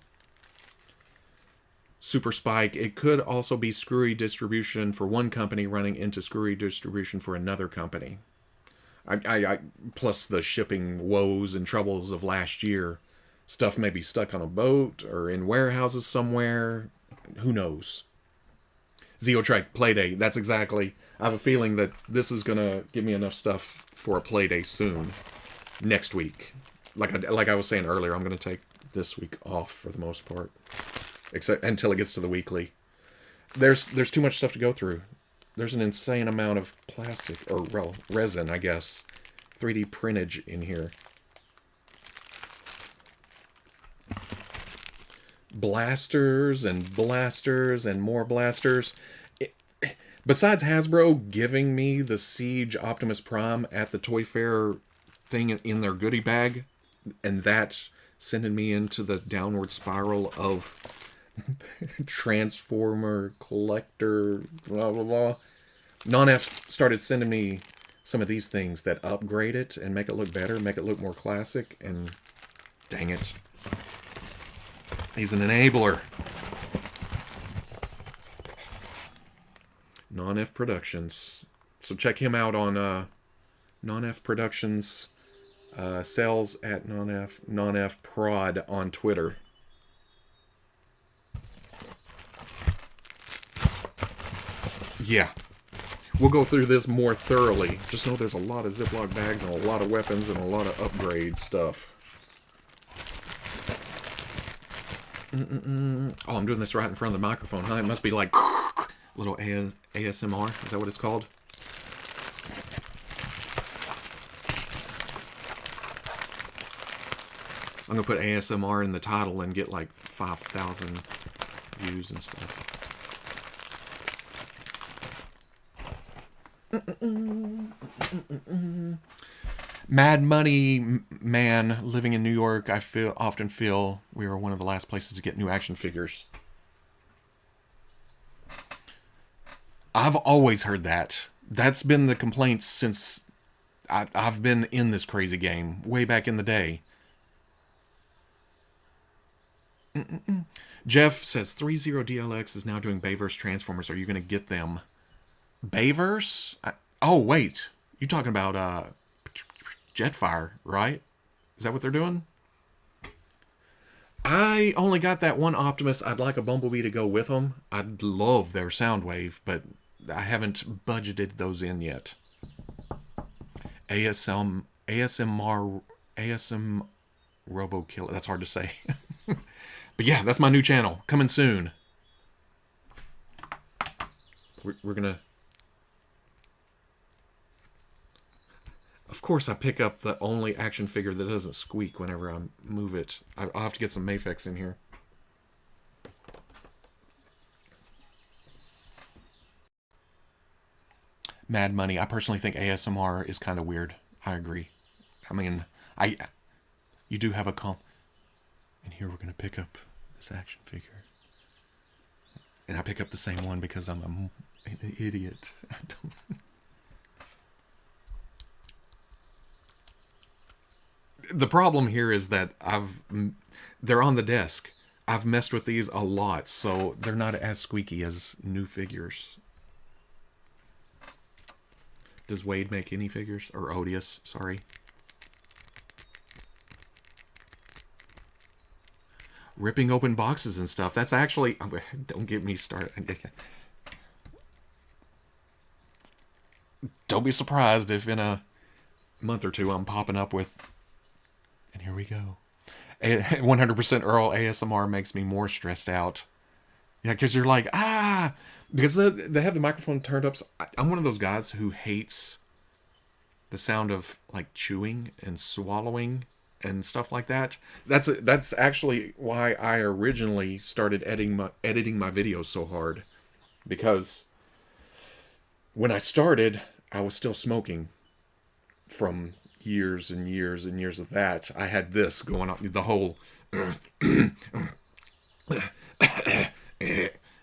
Super Spike. It could also be screwy distribution for one company running into screwy distribution for another company. Plus the shipping woes and troubles of last year. Stuff may be stuck on a boat or in warehouses somewhere. Who knows? Zeotrek Playdate. That's exactly... I have a feeling that this is going to give me enough stuff for a Playdate soon. Next week. Like I was saying earlier, I'm going to take this week off for the most part. Except until it gets to the weekly. There's too much stuff to go through. There's an insane amount of plastic, or resin, I guess. 3D printage in here. Blasters and blasters and more blasters. Besides Hasbro giving me the Siege Optimus Prime at the Toy Fair thing in their goodie bag, and that sending me into the downward spiral of Transformer collector blah blah blah, Non-F started sending me some of these things that upgrade it and make it look better, make it look more classic, and dang it, he's an enabler. Non-F Productions. So check him out on Non-F Productions. Sales at Non-F Prod on Twitter. Yeah. We'll go through this more thoroughly. Just know there's a lot of Ziploc bags and a lot of weapons and a lot of upgrade stuff. Oh, I'm doing this right in front of the microphone, huh? It must be like little ASMR. Is that what it's called? I'm going to put ASMR in the title and get like 5,000 views and stuff. Mad Money Man living in New York. I often feel we are one of the last places to get new action figures. I've always heard that. That's been the complaints since I've been in this crazy game way back in the day. Jeff says 30DLX is now doing Bayverse Transformers. Are you going to get them? Bayverse? Oh, wait. You're talking about Jetfire, right? Is that what they're doing? I only got that one Optimus. I'd like a Bumblebee to go with them. I'd love their Soundwave, but I haven't budgeted those in yet. ASM Robo Killer. That's hard to say. But yeah, that's my new channel. Coming soon. We're gonna... Of course, I pick up the only action figure that doesn't squeak whenever I move it. I'll have to get some Mafex in here. Mad Money. I personally think ASMR is kind of weird. I agree. I mean, you do have a comp. And here we're going to pick up this action figure. And I pick up the same one because I'm an idiot. The problem here is that they're on the desk. I've messed with these a lot, so they're not as squeaky as new figures. Does Wade make any figures? Or Odious, sorry. Ripping open boxes and stuff. That's actually... Don't get me started. Don't be surprised if in a month or two I'm popping up with... And here we go. 100% Earl ASMR makes me more stressed out. Yeah, because you're like, because they have the microphone turned up. So I'm one of those guys who hates the sound of like chewing and swallowing and stuff like that. That's actually why I originally started editing my videos so hard. Because when I started, I was still smoking from years and years and years of that. I had this going on, the whole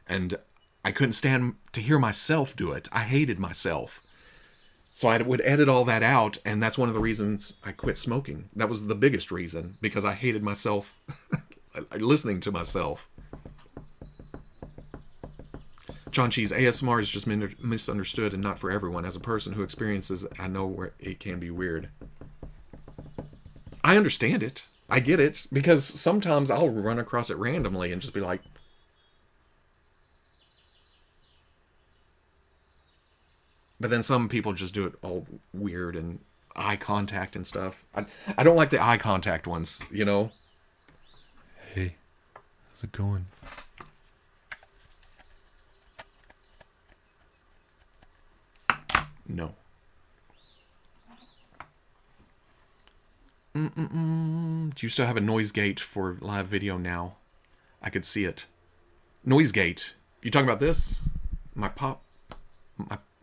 and I couldn't stand to hear myself do it. I hated myself. So I would edit all that out, and that's one of the reasons I quit smoking. That was the biggest reason, because I hated myself listening to myself. John Cheese, ASMR is just misunderstood and not for everyone. As a person who experiences, I know where it can be weird. I understand it. I get it. Because sometimes I'll run across it randomly and just be like... But then some people just do it all weird and eye contact and stuff. I don't like the eye contact ones, you know? Hey, how's it going? No. Do you still have a noise gate for live video now? I could see it. Noise gate. You talking about this? My pop?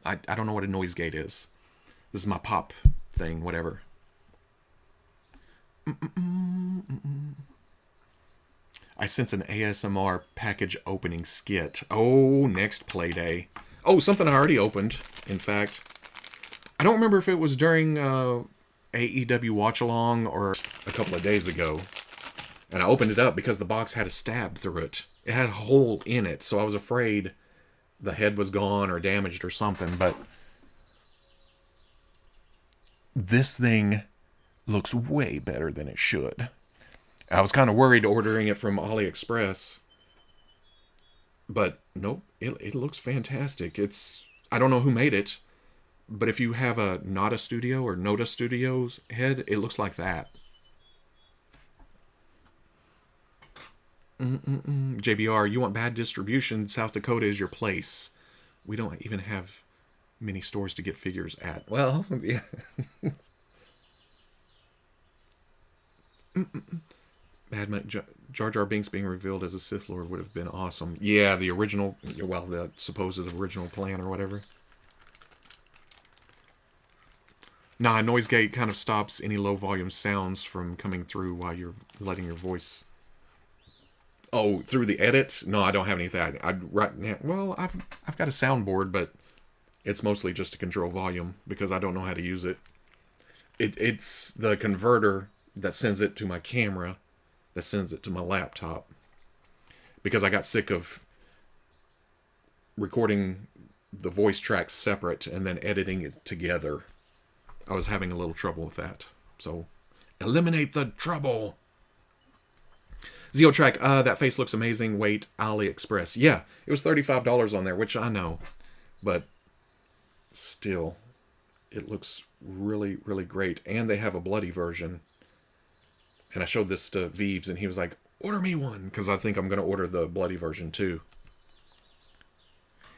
I don't know what a noise gate is. This is my pop thing, whatever. I sense an ASMR package opening skit. Oh, next play day. Oh, something I already opened, in fact. I don't remember if it was during AEW Watch Along or a couple of days ago. And I opened it up because the box had a stab through it. It had a hole in it, so I was afraid the head was gone or damaged or something, but this thing looks way better than it should. I was kind of worried ordering it from AliExpress, but nope, it looks fantastic. I don't know who made it, but if you have a Nada Studio or Noda Studios head, it looks like that. JBR, you want bad distribution? South Dakota is your place. We don't even have many stores to get figures at. Well, yeah. Jar Jar Binks being revealed as a Sith Lord would have been awesome. Yeah, the original, well, the supposed original plan or whatever. Nah, noise gate kind of stops any low volume sounds from coming through while you're letting your voice... Oh, through the edit? No, I don't have anything. Well, I've got a soundboard, but it's mostly just to control volume because I don't know how to use it. It's the converter that sends it to my camera, that sends it to my laptop. Because I got sick of recording the voice tracks separate and then editing it together. I was having a little trouble with that. So, eliminate the trouble! Zeotrack, that face looks amazing. Wait, AliExpress. Yeah, it was $35 on there, which I know. But still, it looks really, really great. And they have a bloody version. And I showed this to Veebs, and he was like, order me one, because I think I'm going to order the bloody version too.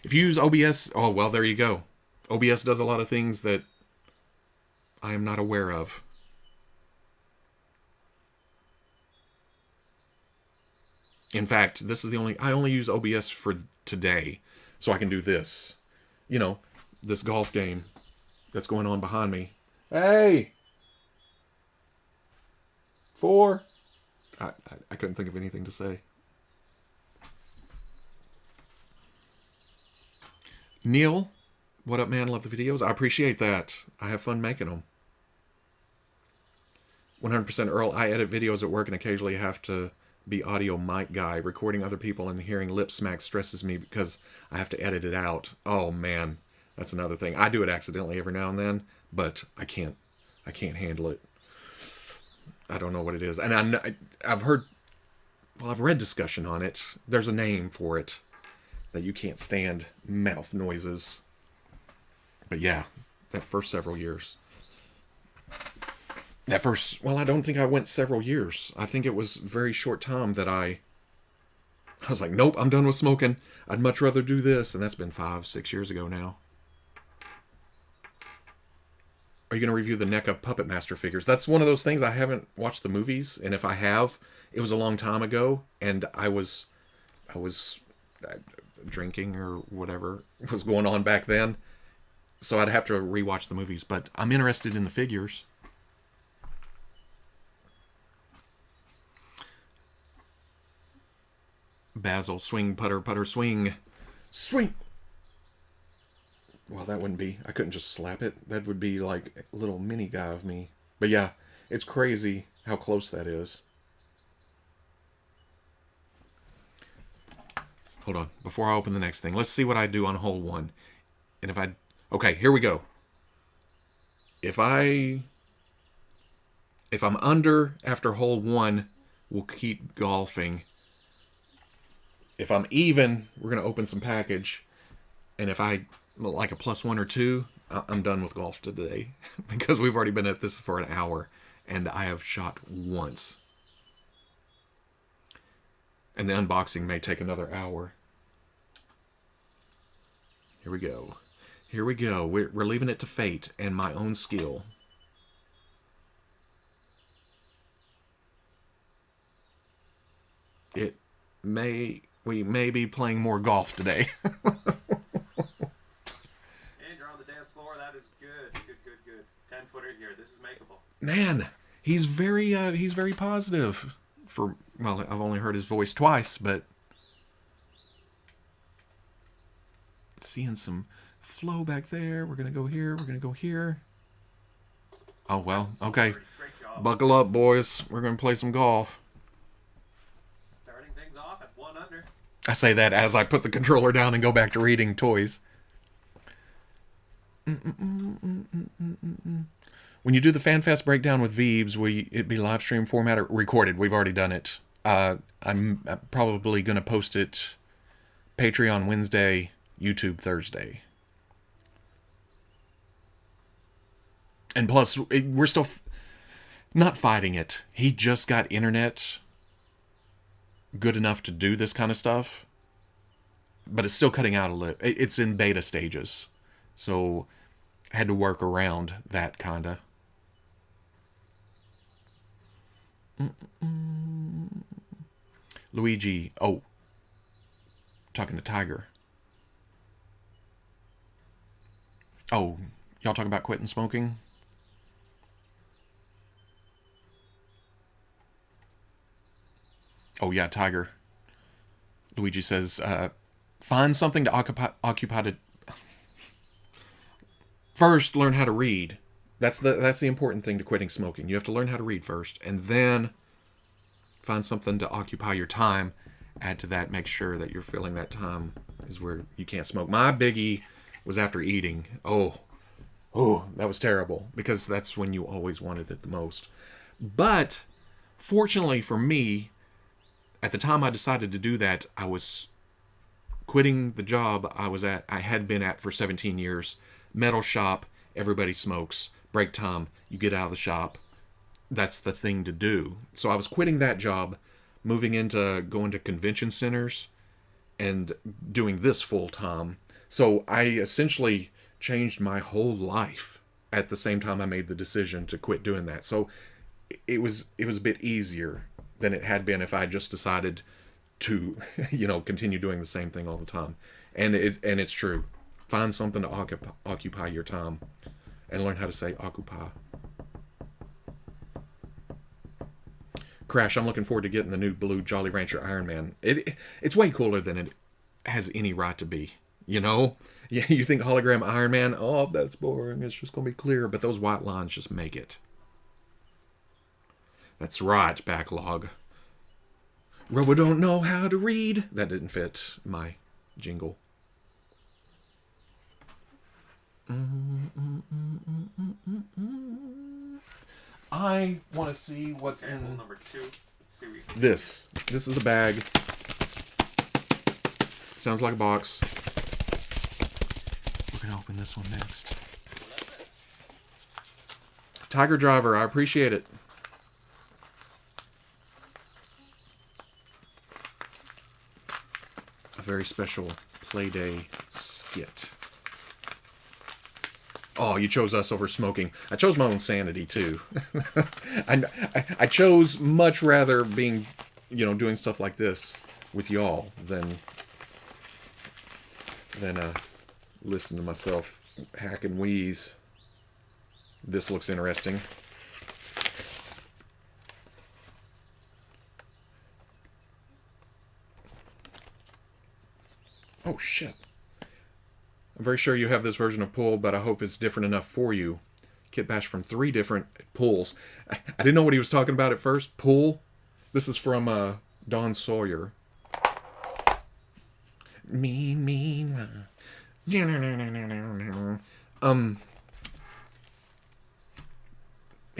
If you use OBS, oh, well, there you go. OBS does a lot of things that I am not aware of. In fact, this is the only I only use OBS for today, so I can do this. You know, this golf game that's going on behind me. Hey, 4. I couldn't think of anything to say. Neil, what up, man? Love the videos. I appreciate that. I have fun making them. 100% Earl. I edit videos at work and occasionally have to be audio mic guy. Recording other people and hearing lip smack stresses me because I have to edit it out. Oh man, that's another thing. I do it accidentally every now and then, but I can't handle it. I don't know what it is, and I've heard, well, I've read discussion on it. There's a name for it, that you can't stand mouth noises. But yeah, that first several years. Well, I don't think I went several years. I think it was very short time that I was like, nope, I'm done with smoking. I'd much rather do this. And that's been 5-6 years ago now. Are you going to review the NECA Puppet Master figures? That's one of those things. I haven't watched the movies. And if I have, it was a long time ago. And I was drinking or whatever was going on back then. So I'd have to rewatch the movies. But I'm interested in the figures. Basil, swing, putter, putter, swing. Swing! Well, that wouldn't be. I couldn't just slap it. That would be like a little mini guy of me. But yeah, it's crazy how close that is. Hold on. Before I open the next thing, let's see what I do on hole 1. And if I... Okay, here we go. If I'm under after hole 1, we'll keep golfing. If I'm even, we're going to open some package. And if I like a +1 or 2, I'm done with golf today. Because we've already been at this for an hour. And I have shot once. And the unboxing may take another hour. Here we go. Here we go. We're leaving it to fate and my own skill. We may be playing more golf today. And you're on the dance floor. That is good. Good. 10-footer here. This is makeable. Man, he's very positive. Well, I've only heard his voice twice, but seeing some flow back there. We're gonna go here. We're gonna go here. Oh well. Okay. Great job. Buckle up, boys. We're gonna play some golf. Starting things off at 1 under. I say that as I put the controller down and go back to reading toys. When you do the FanFest breakdown with Veebs, will it be live stream format or recorded? We've already done it. I'm probably going to post it Patreon Wednesday, YouTube Thursday. And plus, we're still not fighting it. He just got internet good enough to do this kind of stuff. But it's still cutting out a little. It's in beta stages. So I had to work around that kind of. Luigi. Oh. Talking to Tiger. Oh. Y'all talking about quitting smoking? Oh, yeah, Tiger. Luigi says, find something to occupy to... First, learn how to read. That's the important thing to quitting smoking. You have to learn how to read first, and then find something to occupy your time. Add to that, make sure that you're filling that time is where you can't smoke. My biggie was after eating. Oh, that was terrible, because that's when you always wanted it the most. But, fortunately for me, at the time I decided to do that, I was quitting the job I had been at for 17 years. Metal shop, everybody smokes. Break time, you get out of the shop. That's the thing to do. So I was quitting that job, moving into going to convention centers and doing this full time. So I essentially changed my whole life at the same time I made the decision to quit doing that. So it was a bit easier than it had been if I just decided to, continue doing the same thing all the time. And it's true. Find something to occupy your time, and learn how to say occupy. Crash, I'm looking forward to getting the new blue Jolly Rancher Iron Man. It's way cooler than it has any right to be. Yeah, you think hologram Iron Man? Oh, that's boring. It's just gonna be clear, but those white lines just make it. That's right, backlog. Robo don't know how to read. That didn't fit my jingle. I want to see what's in number 2. Let's see what we can this. This is a bag. Sounds like a box. We're gonna open this one next. Tiger Driver, I appreciate it. A very special Playday skit. Oh, you chose us over smoking. I chose my own sanity too. I chose much rather being, doing stuff like this with y'all than listen to myself hack and wheeze. This looks interesting. Oh shit. I'm very sure you have this version of Pull, but I hope it's different enough for you. Kit Bash from 3 different pulls. I didn't know what he was talking about at first. Pull. This is from Don Sawyer. Mean. He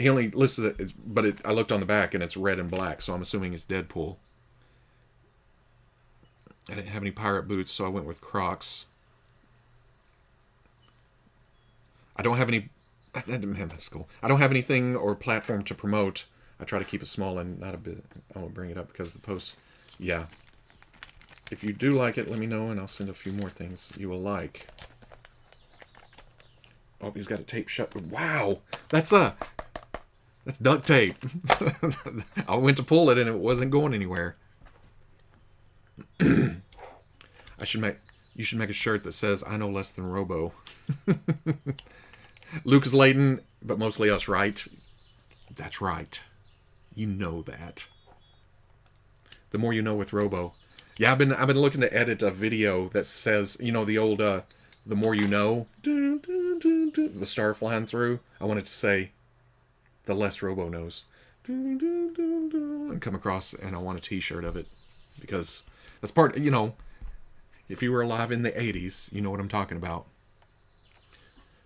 only listed it, but I looked on the back and it's red and black, so I'm assuming it's Deadpool. I didn't have any pirate boots, so I went with Crocs. I don't have any... Man, that's cool. I don't have anything or platform to promote. I try to keep it small and not a bit... I won't bring it up because the post... Yeah. If you do like it, let me know and I'll send a few more things you will like. Oh, he's got it taped shut. Wow! That's duct tape. I went to pull it and it wasn't going anywhere. You should make a shirt that says, I know less than Robo. Lucas Layton, but mostly us, right? That's right. You know that. The more you know with Robo. Yeah, I've been looking to edit a video that says, the old the more you know, the star flying through. I wanted to say the less Robo knows. And come across, and I want a t-shirt of it. Because that's part, if you were alive in the 80s, you know what I'm talking about.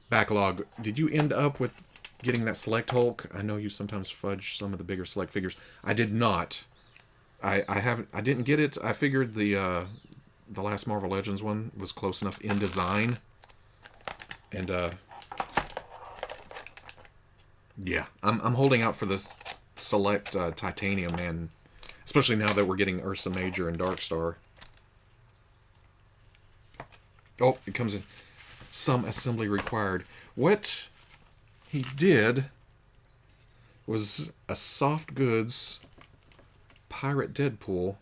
Backlog. Did you end up with getting that Select Hulk? I know you sometimes fudge some of the bigger Select figures. I did not. I didn't get it. I figured the last Marvel Legends one was close enough in design. And yeah, I'm holding out for the Select Titanium, man. Especially now that we're getting Ursa Major and Darkstar. Oh, it comes in. Some assembly required. What he did was a soft goods pirate Deadpool.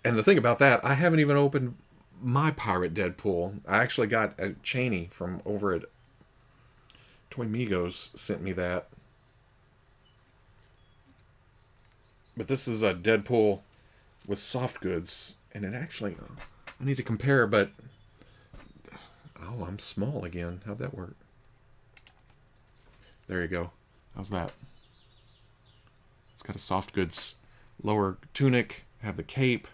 And the thing about that, I haven't even opened my pirate Deadpool. I actually got a Cheney from over at Toy Migos sent me that. But this is a Deadpool with soft goods. And it actually, I need to compare, but, oh, I'm small again. How'd that work? There you go. How's that? It's got a soft goods lower tunic, have the cape.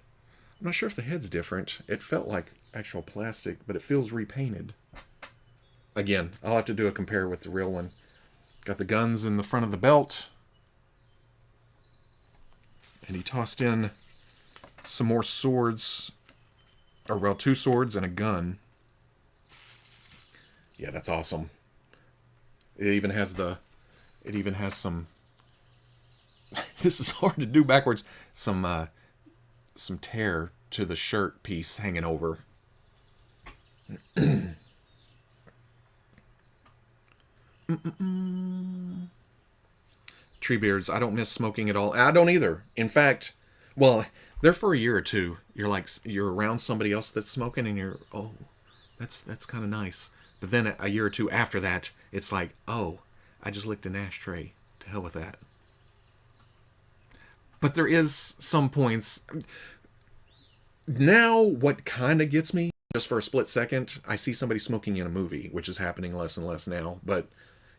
I'm not sure if the head's different. It felt like actual plastic, but it feels repainted. Again, I'll have to do a compare with the real one. Got the guns in the front of the belt. And he tossed in some more swords, or well, 2 swords and a gun. Yeah, that's awesome. It even has some. This is hard to do backwards. Some tear to the shirt piece hanging over. Treebeards, I don't miss smoking at all. I don't either. In fact, well, there for a year or two, you're like you're around somebody else that's smoking, and you're that's kind of nice. But then a year or two after that, it's like, oh, I just licked an ashtray. To hell with that. But there is some points now. What kind of gets me, just for a split second, I see somebody smoking in a movie, which is happening less and less now. But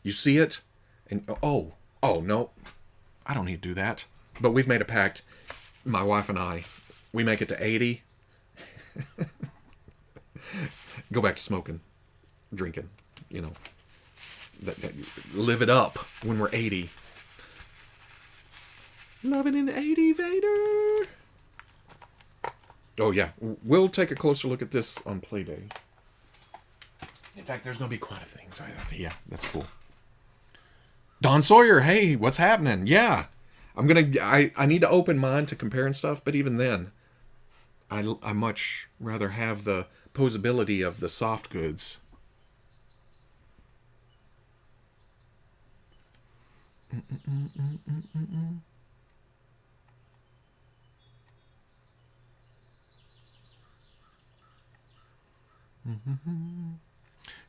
you see it, and oh no, I don't need to do that. But we've made a pact, my wife and I. We make it to 80, go back to smoking, drinking. You know, that live it up when we're 80. Loving an 80 Vader. Oh yeah, we'll take a closer look at this on Playday. In fact, there's gonna be quite a thing. So yeah, that's cool. Don Sawyer, hey, what's happening? Yeah, I need to open mine to compare and stuff, but even then, I much rather have the posability of the soft goods.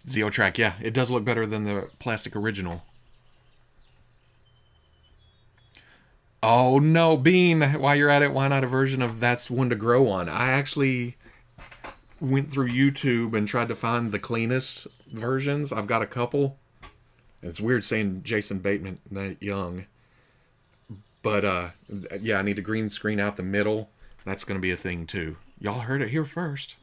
Zeotrack, yeah, it does look better than the plastic original. Oh no, Bean, while you're at it, why not a version of That's One to Grow On? I actually went through YouTube and tried to find the cleanest versions. I've got a couple. It's weird saying Jason Bateman that young. But yeah, I need to green screen out the middle. That's going to be a thing too. Y'all heard it here first.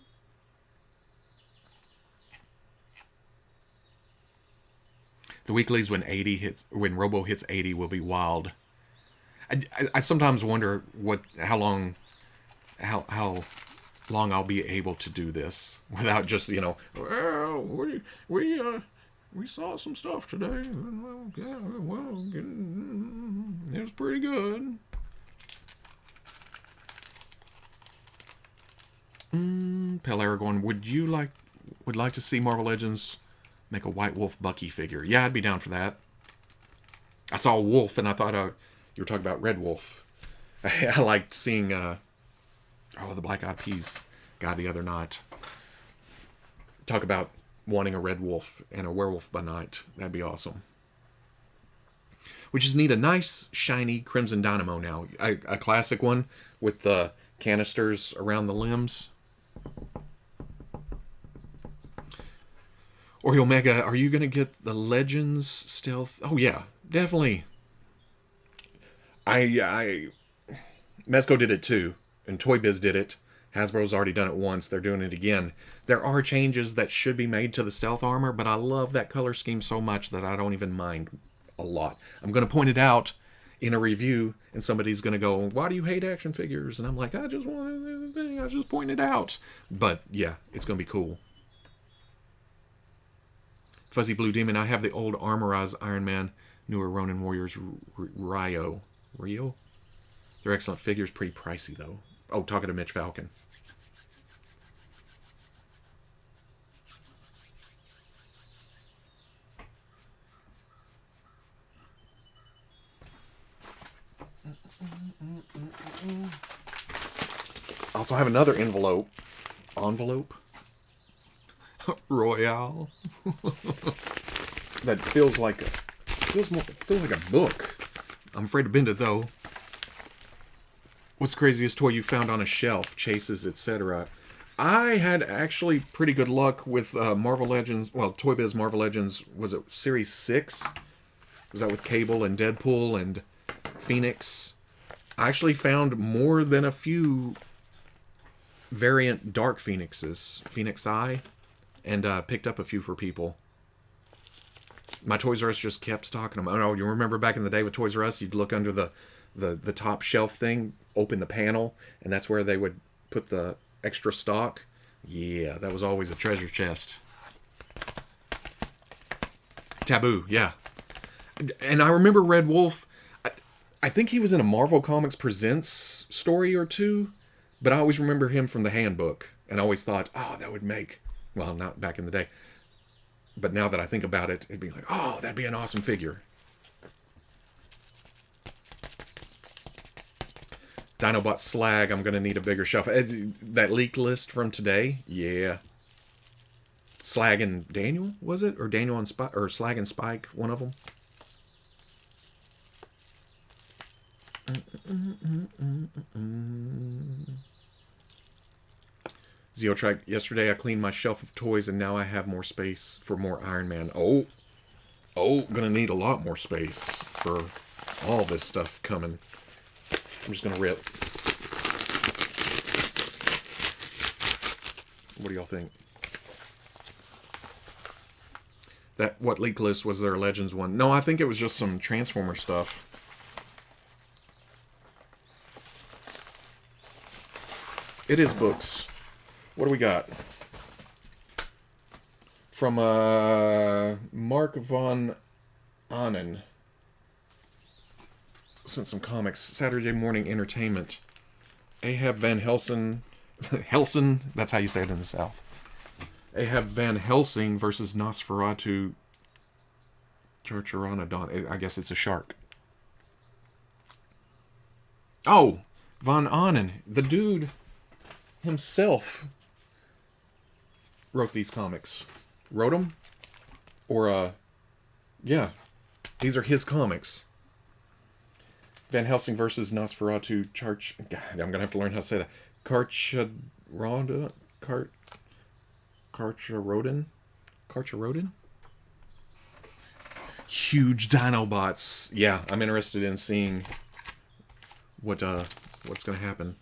The weeklies when Robo hits 80 will be wild. I sometimes wonder how long I'll be able to do this without just, well, we saw some stuff today. Yeah, well, it was pretty good. Pale Aragorn, would like to see Marvel Legends make a White Wolf Bucky figure? Yeah, I'd be down for that. I saw a wolf and I thought you were talking about Red Wolf. I liked seeing the Black Eyed Peas guy the other night talk about wanting a Red Wolf and a Werewolf by Night. That'd be awesome. We just need a nice, shiny Crimson Dynamo now. A classic one with the canisters around the limbs. Ori Omega, are you going to get the Legends stealth? Oh, yeah, definitely. Mezco did it too, and Toy Biz did it. Hasbro's already done it once. They're doing it again. There are changes that should be made to the stealth armor, but I love that color scheme so much that I don't even mind a lot. I'm going to point it out in a review, and somebody's going to go, why do you hate action figures? And I'm like, I just pointed it out. But yeah, it's going to be cool. Fuzzy Blue Demon, I have the old Armorized Iron Man, newer Ronin Warriors Rio. They're excellent figures, pretty pricey though. Oh, talking to Mitch Falcon. I also have another envelope. Royale. That feels like a book. I'm afraid to bend it though. What's the craziest toy you found on a shelf? Chases, etc. I had actually pretty good luck with Marvel Legends. Well, Toy Biz Marvel Legends, was it Series 6? Was that with Cable and Deadpool and Phoenix? I actually found more than a few variant Dark Phoenixes. Phoenix Eye. And picked up a few for people. My Toys R Us just kept stocking them. Oh, you remember back in the day with Toys R Us, you'd look under the top shelf thing, open the panel, and that's where they would put the extra stock. Yeah, that was always a treasure chest. Taboo, yeah. And I remember Red Wolf, I think he was in a Marvel Comics Presents story or two, but I always remember him from the handbook, and I always thought, oh, that would make Well, not back in the day. But now that I think about it, it'd be like, oh, that'd be an awesome figure. Dinobot Slag, I'm going to need a bigger shelf. That leak list from today, yeah. Slag and Daniel, was it? Or Daniel and Spike, or Slag and Spike, one of them. Zeotrack, yesterday I cleaned my shelf of toys and now I have more space for more Iron Man. Oh, gonna need a lot more space for all this stuff coming. I'm just gonna rip. What do y'all think? What leak list was there? Legends one? No, I think it was just some Transformer stuff. It is books. What do we got? From Mark von Annen. Sent some comics. Saturday Morning Entertainment. Ahab Van Helsing. Helsing? That's how you say it in the South. Ahab Van Helsing versus Nosferatu Charcharonodon. I guess it's a shark. Oh! Von Annen. The dude himself wrote these comics. Wrote them? Or, yeah. These are his comics. Van Helsing versus Nosferatu God, I'm going to have to learn how to say that. Carcharodon? Carcharodon? Huge Dinobots. Yeah, I'm interested in seeing what's going to happen.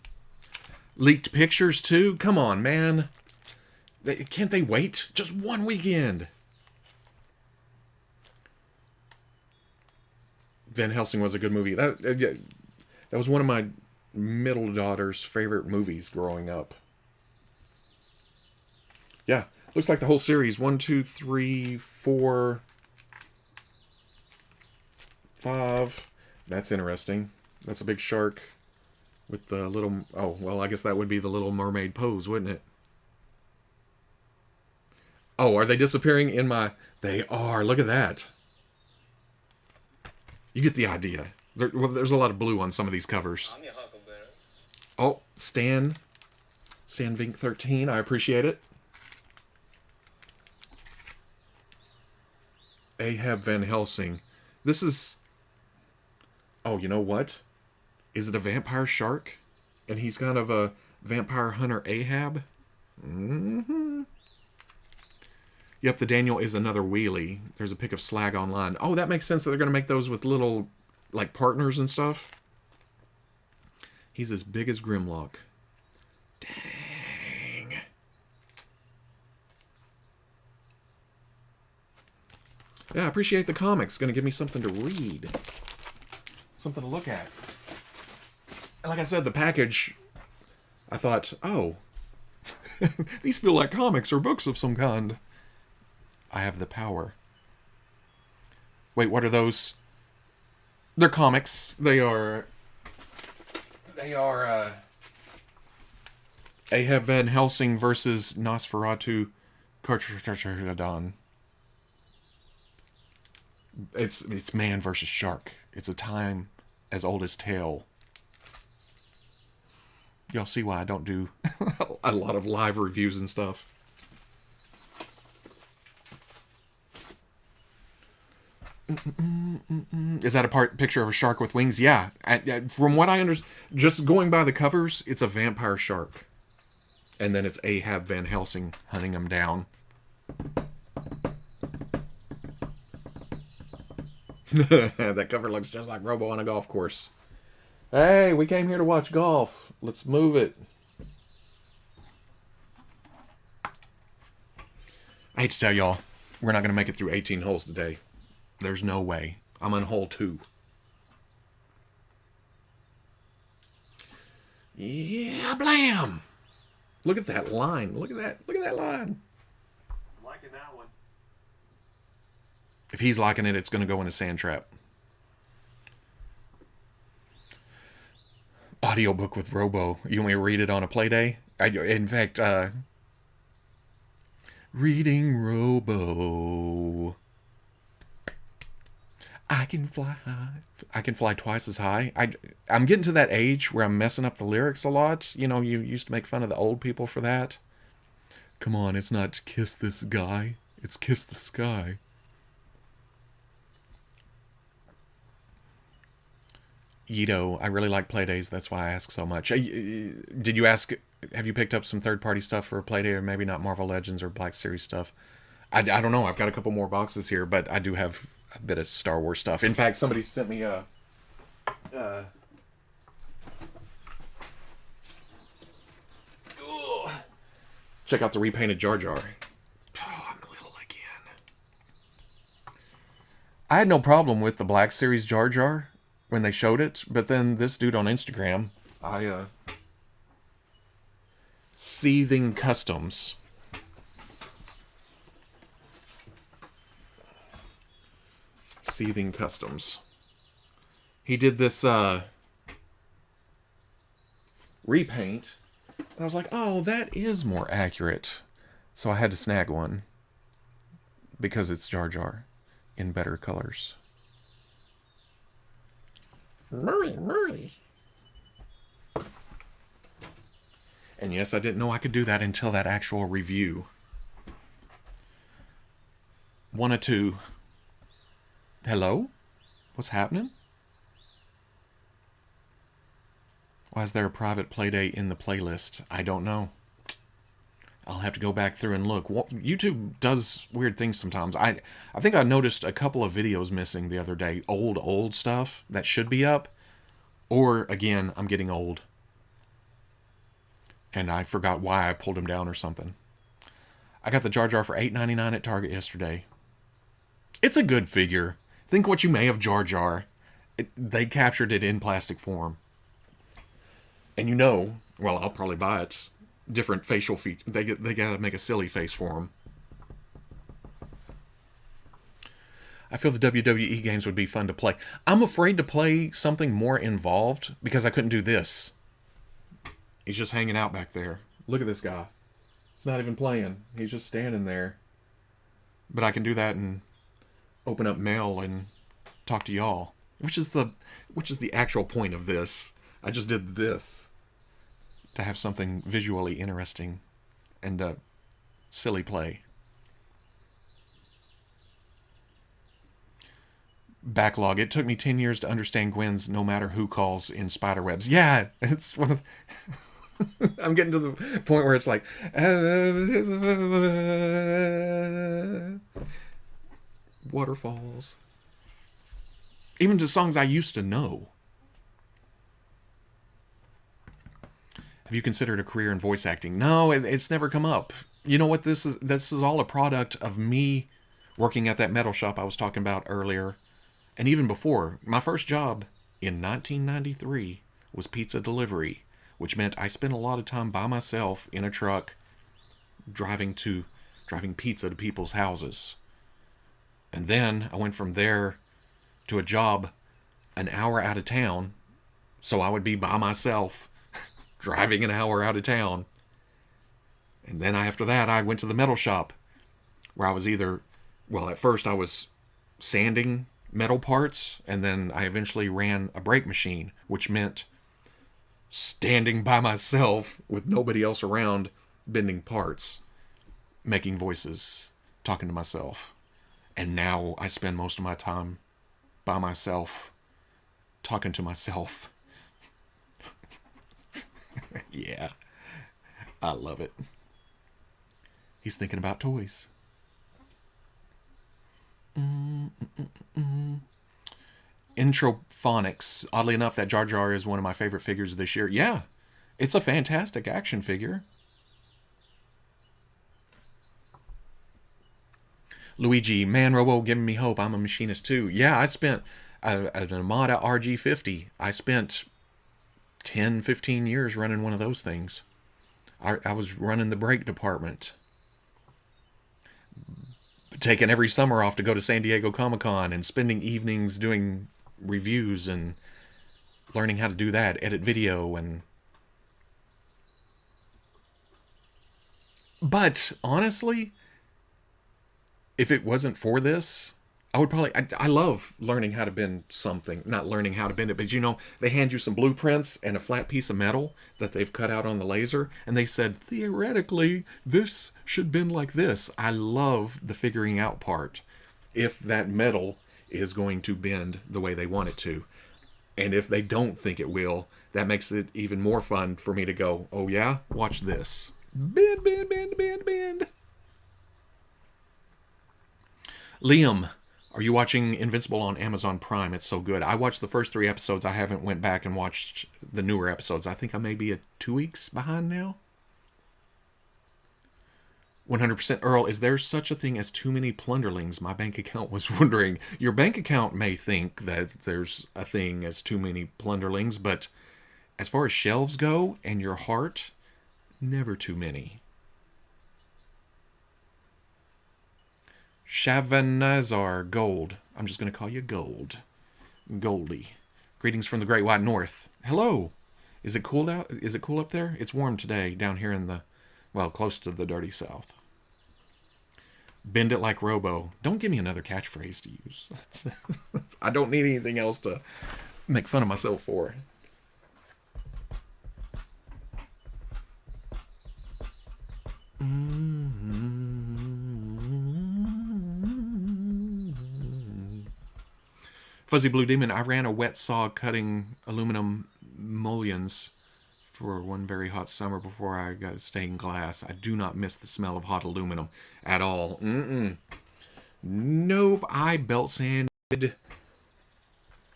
Leaked pictures, too? Come on, man. Can't they wait? Just one weekend. Van Helsing was a good movie. That was one of my middle daughter's favorite movies growing up. Yeah, looks like the whole series. 1, 2, 3, 4, 5. That's interesting. That's a big shark with the little... Oh, well, I guess that would be the Little Mermaid pose, wouldn't it? Oh, are they disappearing in my... They are. Look at that. You get the idea. There's a lot of blue on some of these covers. I'm your huckleberry. Oh, Stan Vink 13. I appreciate it. Ahab Van Helsing. This is... Oh, you know what? Is it a vampire shark? And he's kind of a vampire hunter Ahab? Mm-hmm. Yep, the Daniel is another wheelie. There's a pic of Slag online. Oh, that makes sense that they're going to make those with little, like, partners and stuff. He's as big as Grimlock. Dang. Yeah, I appreciate the comics. Going to give me something to read. Something to look at. And like I said, the package, I thought, oh, these feel like comics or books of some kind. I have the power. Wait, what are those? They're comics. They are Ahab Van Helsing versus Nosferatu Carcharodon. It's man versus shark. It's a time as old as tale. Y'all see why I don't do a lot of live reviews and stuff. Is that a picture of a shark with wings? Yeah. From what I understand, just going by the covers, it's a vampire shark. And then it's Ahab Van Helsing hunting him down. That cover looks just like Robo on a golf course. Hey, we came here to watch golf. Let's move it. I hate to tell y'all, we're not going to make it through 18 holes today. There's no way. I'm on hole 2. Yeah, blam! Look at that line. Look at that. Look at that line. I'm liking that one. If he's liking it, it's going to go in a sand trap. Audiobook with Robo. You want me to read it on a play day? In fact, Reading Robo. I can fly high. I can fly twice as high. I'm getting to that age where I'm messing up the lyrics a lot. You know, you used to make fun of the old people for that. Come on, it's not kiss this guy. It's kiss the sky. Yito, I really like Playdays. That's why I ask so much. Did you ask, have you picked up some third-party stuff for Playday, or maybe not Marvel Legends or Black Series stuff? I don't know. I've got a couple more boxes here, but I do have a bit of Star Wars stuff. In fact, somebody sent me a... check out the repainted Jar Jar. Oh, I'm a little again. I had no problem with the Black Series Jar Jar when they showed it, but then this dude on Instagram, Seething Customs. Seething Customs. He did this repaint. And I was like, oh, that is more accurate. So I had to snag one. Because it's Jar Jar in better colors. Murray. And yes, I didn't know I could do that until that actual review. 102. Hello? What's happening? Why is there a private playdate in the playlist? I don't know. I'll have to go back through and look. YouTube does weird things sometimes. I think I noticed a couple of videos missing the other day. Old stuff that should be up. Or, again, I'm getting old. And I forgot why I pulled them down or something. I got the Jar Jar for $8.99 at Target yesterday. It's a good figure. Think what you may of Jar Jar. They captured it in plastic form. And you know, well, I'll probably buy it. Different facial features. They gotta make a silly face for him. I feel the WWE games would be fun to play. I'm afraid to play something more involved because I couldn't do this. He's just hanging out back there. Look at this guy. He's not even playing. He's just standing there. But I can do that and open up mail and talk to y'all, which is the actual point of this. I just did this to have something visually interesting and silly play. Backlog. It took me 10 years to understand Gwen's no matter who calls in spiderwebs. Yeah, it's one of I'm getting to the point where it's like waterfalls. Even to songs I used to know. Have you considered a career in voice acting? No, it's never come up. You know what this is? This is all a product of me working at that metal shop I was talking about earlier. And even before, my first job in 1993 was pizza delivery, which meant I spent a lot of time by myself in a truck driving pizza to people's houses. And then I went from there to a job an hour out of town, so I would be by myself driving an hour out of town. And then after that, I went to the metal shop where I was at first I was sanding metal parts, and then I eventually ran a brake machine, which meant standing by myself with nobody else around, bending parts, making voices, talking to myself. And now I spend most of my time by myself, talking to myself. Yeah, I love it. He's thinking about toys. Introphonics. Oddly enough, that Jar Jar is one of my favorite figures this year. Yeah, it's a fantastic action figure. Luigi, man, Robo giving me hope. I'm a machinist too. Yeah, I spent an Armada RG50. I spent 10, 15 years running one of those things. I was running the brake department. Taking every summer off to go to San Diego Comic-Con and spending evenings doing reviews and learning how to do that, edit video and... But, honestly, if it wasn't for this, I would probably. I love learning how to bend something. Not learning how to bend it, but they hand you some blueprints and a flat piece of metal that they've cut out on the laser, and they said theoretically this should bend like this. I love the figuring out part. If that metal is going to bend the way they want it to, and if they don't think it will, that makes it even more fun for me to go, oh yeah, watch this. Bend, bend, bend, bend, bend. Liam, are you watching Invincible on Amazon Prime? It's so good. I watched the first 3 episodes. I haven't went back and watched the newer episodes. I think I may be 2 weeks behind now. 100% Earl, is there such a thing as too many plunderlings? My bank account was wondering. Your bank account may think that there's a thing as too many plunderlings, but as far as shelves go and your heart, never too many. Shavanazar Gold. I'm just going to call you Gold. Goldie. Greetings from the Great White North. Hello. Is it cool out? Is it cool up there? It's warm today down here in the, well, close to the dirty South. Bend it like Robo. Don't give me another catchphrase to use. I don't need anything else to make fun of myself for. Fuzzy Blue Demon, I ran a wet saw cutting aluminum mullions for one very hot summer before I got stained glass. I do not miss the smell of hot aluminum at all. Nope, I belt sanded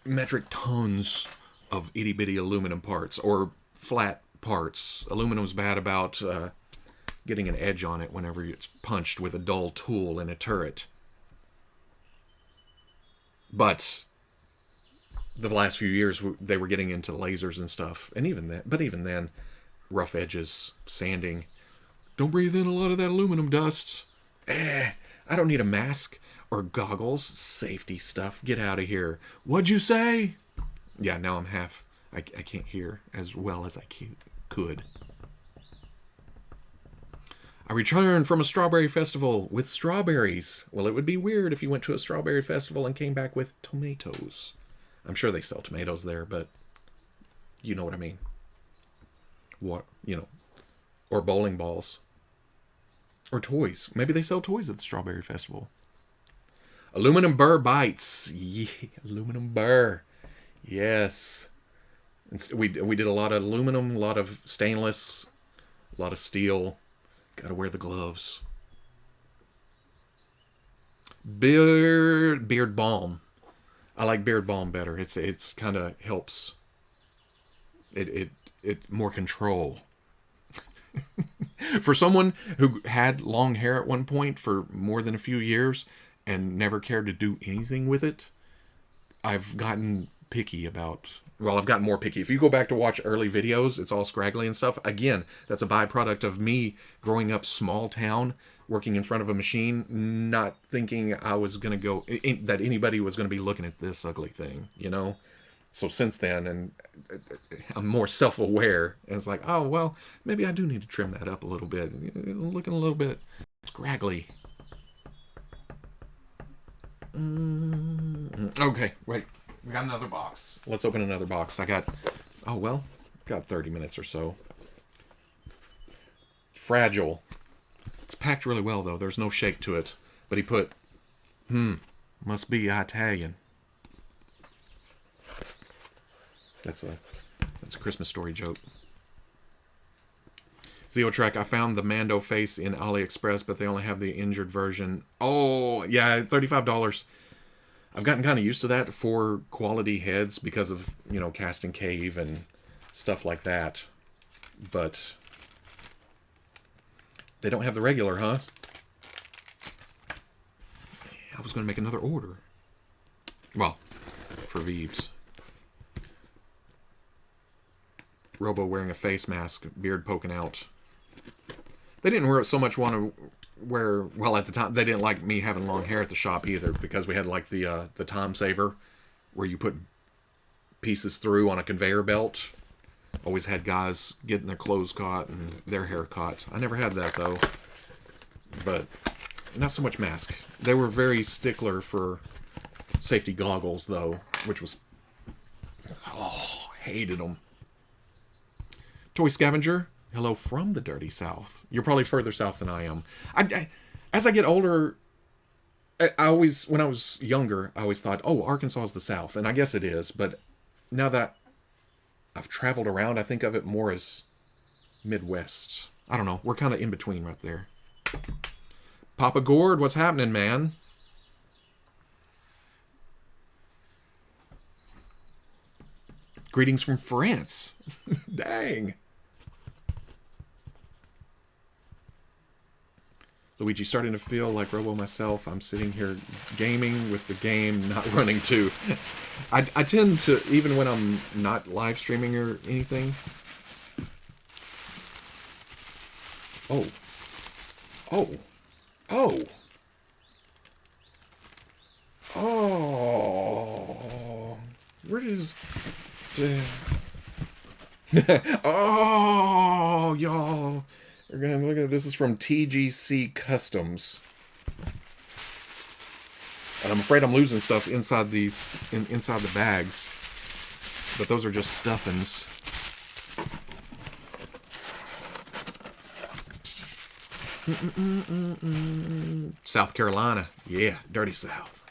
metric tons of itty bitty aluminum parts or flat parts. Aluminum's bad about getting an edge on it whenever it's punched with a dull tool in a turret. But the last few years they were getting into lasers and stuff, and even then, rough edges, sanding. Don't breathe in a lot of that aluminum dust. I don't need a mask or goggles. Safety stuff. Get out of here. What'd you say? Yeah, now I'm half. I can't hear as well as I could. I returned from a strawberry festival with strawberries. Well, it would be weird if you went to a strawberry festival and came back with tomatoes. I'm sure they sell tomatoes there, but you know what I mean. What, or bowling balls. Or toys. Maybe they sell toys at the strawberry festival. Aluminum burr bites. Yeah, aluminum burr. Yes. We did a lot of aluminum, a lot of stainless, a lot of steel. Gotta wear the gloves. Beard balm. I like beard balm better. It's kind of helps. It more control. For someone who had long hair at one point for more than a few years and never cared to do anything with it, I've gotten picky about. Well, I've gotten more picky. If you go back to watch early videos, it's all scraggly and stuff. Again, that's a byproduct of me growing up small town, working in front of a machine, not thinking I was going to go, that anybody was going to be looking at this ugly thing, So since then, and I'm more self-aware, and it's like, oh, well, maybe I do need to trim that up a little bit. Looking a little bit scraggly. Okay, wait. We got another box. Let's open another box. I got 30 minutes or so. Fragile. It's packed really well, though. There's no shake to it. But he put, must be Italian. That's a Christmas Story joke. Zeotrek, I found the Mando face in AliExpress, but they only have the injured version. Oh, yeah, $35. I've gotten kind of used to that for quality heads because of, Casting Cave and stuff like that. But they don't have the regular, huh? I was going to make another order. Well, for Veebs. Robo wearing a face mask, beard poking out. They didn't so much want to wear, well, at the time, they didn't like me having long hair at the shop either, because we had like the time saver where you put pieces through on a conveyor belt. Always had guys getting their clothes caught and their hair caught. I never had that though. But not so much mask. They were very stickler for safety goggles, though, which was, oh, hated them. Toy Scavenger, hello from the dirty South. You're probably further south than I am. As I get older, I always, when I was younger, I always thought, oh, Arkansas is the South, and I guess it is. But now that I've traveled around, I think of it more as Midwest. I don't know. We're kind of in between right there. Papa Gord, what's happening, man? Greetings from France. Dang. Luigi, starting to feel like Robo myself. I'm sitting here gaming with the game, not running too. I tend to, even when I'm not live streaming or anything. Oh. Oh. Oh. Oh. Where is... Oh, y'all. We're going to look at this. Is from TGC Customs. And I'm afraid I'm losing stuff inside these, inside the bags. But those are just stuffings. South Carolina. Yeah, dirty South.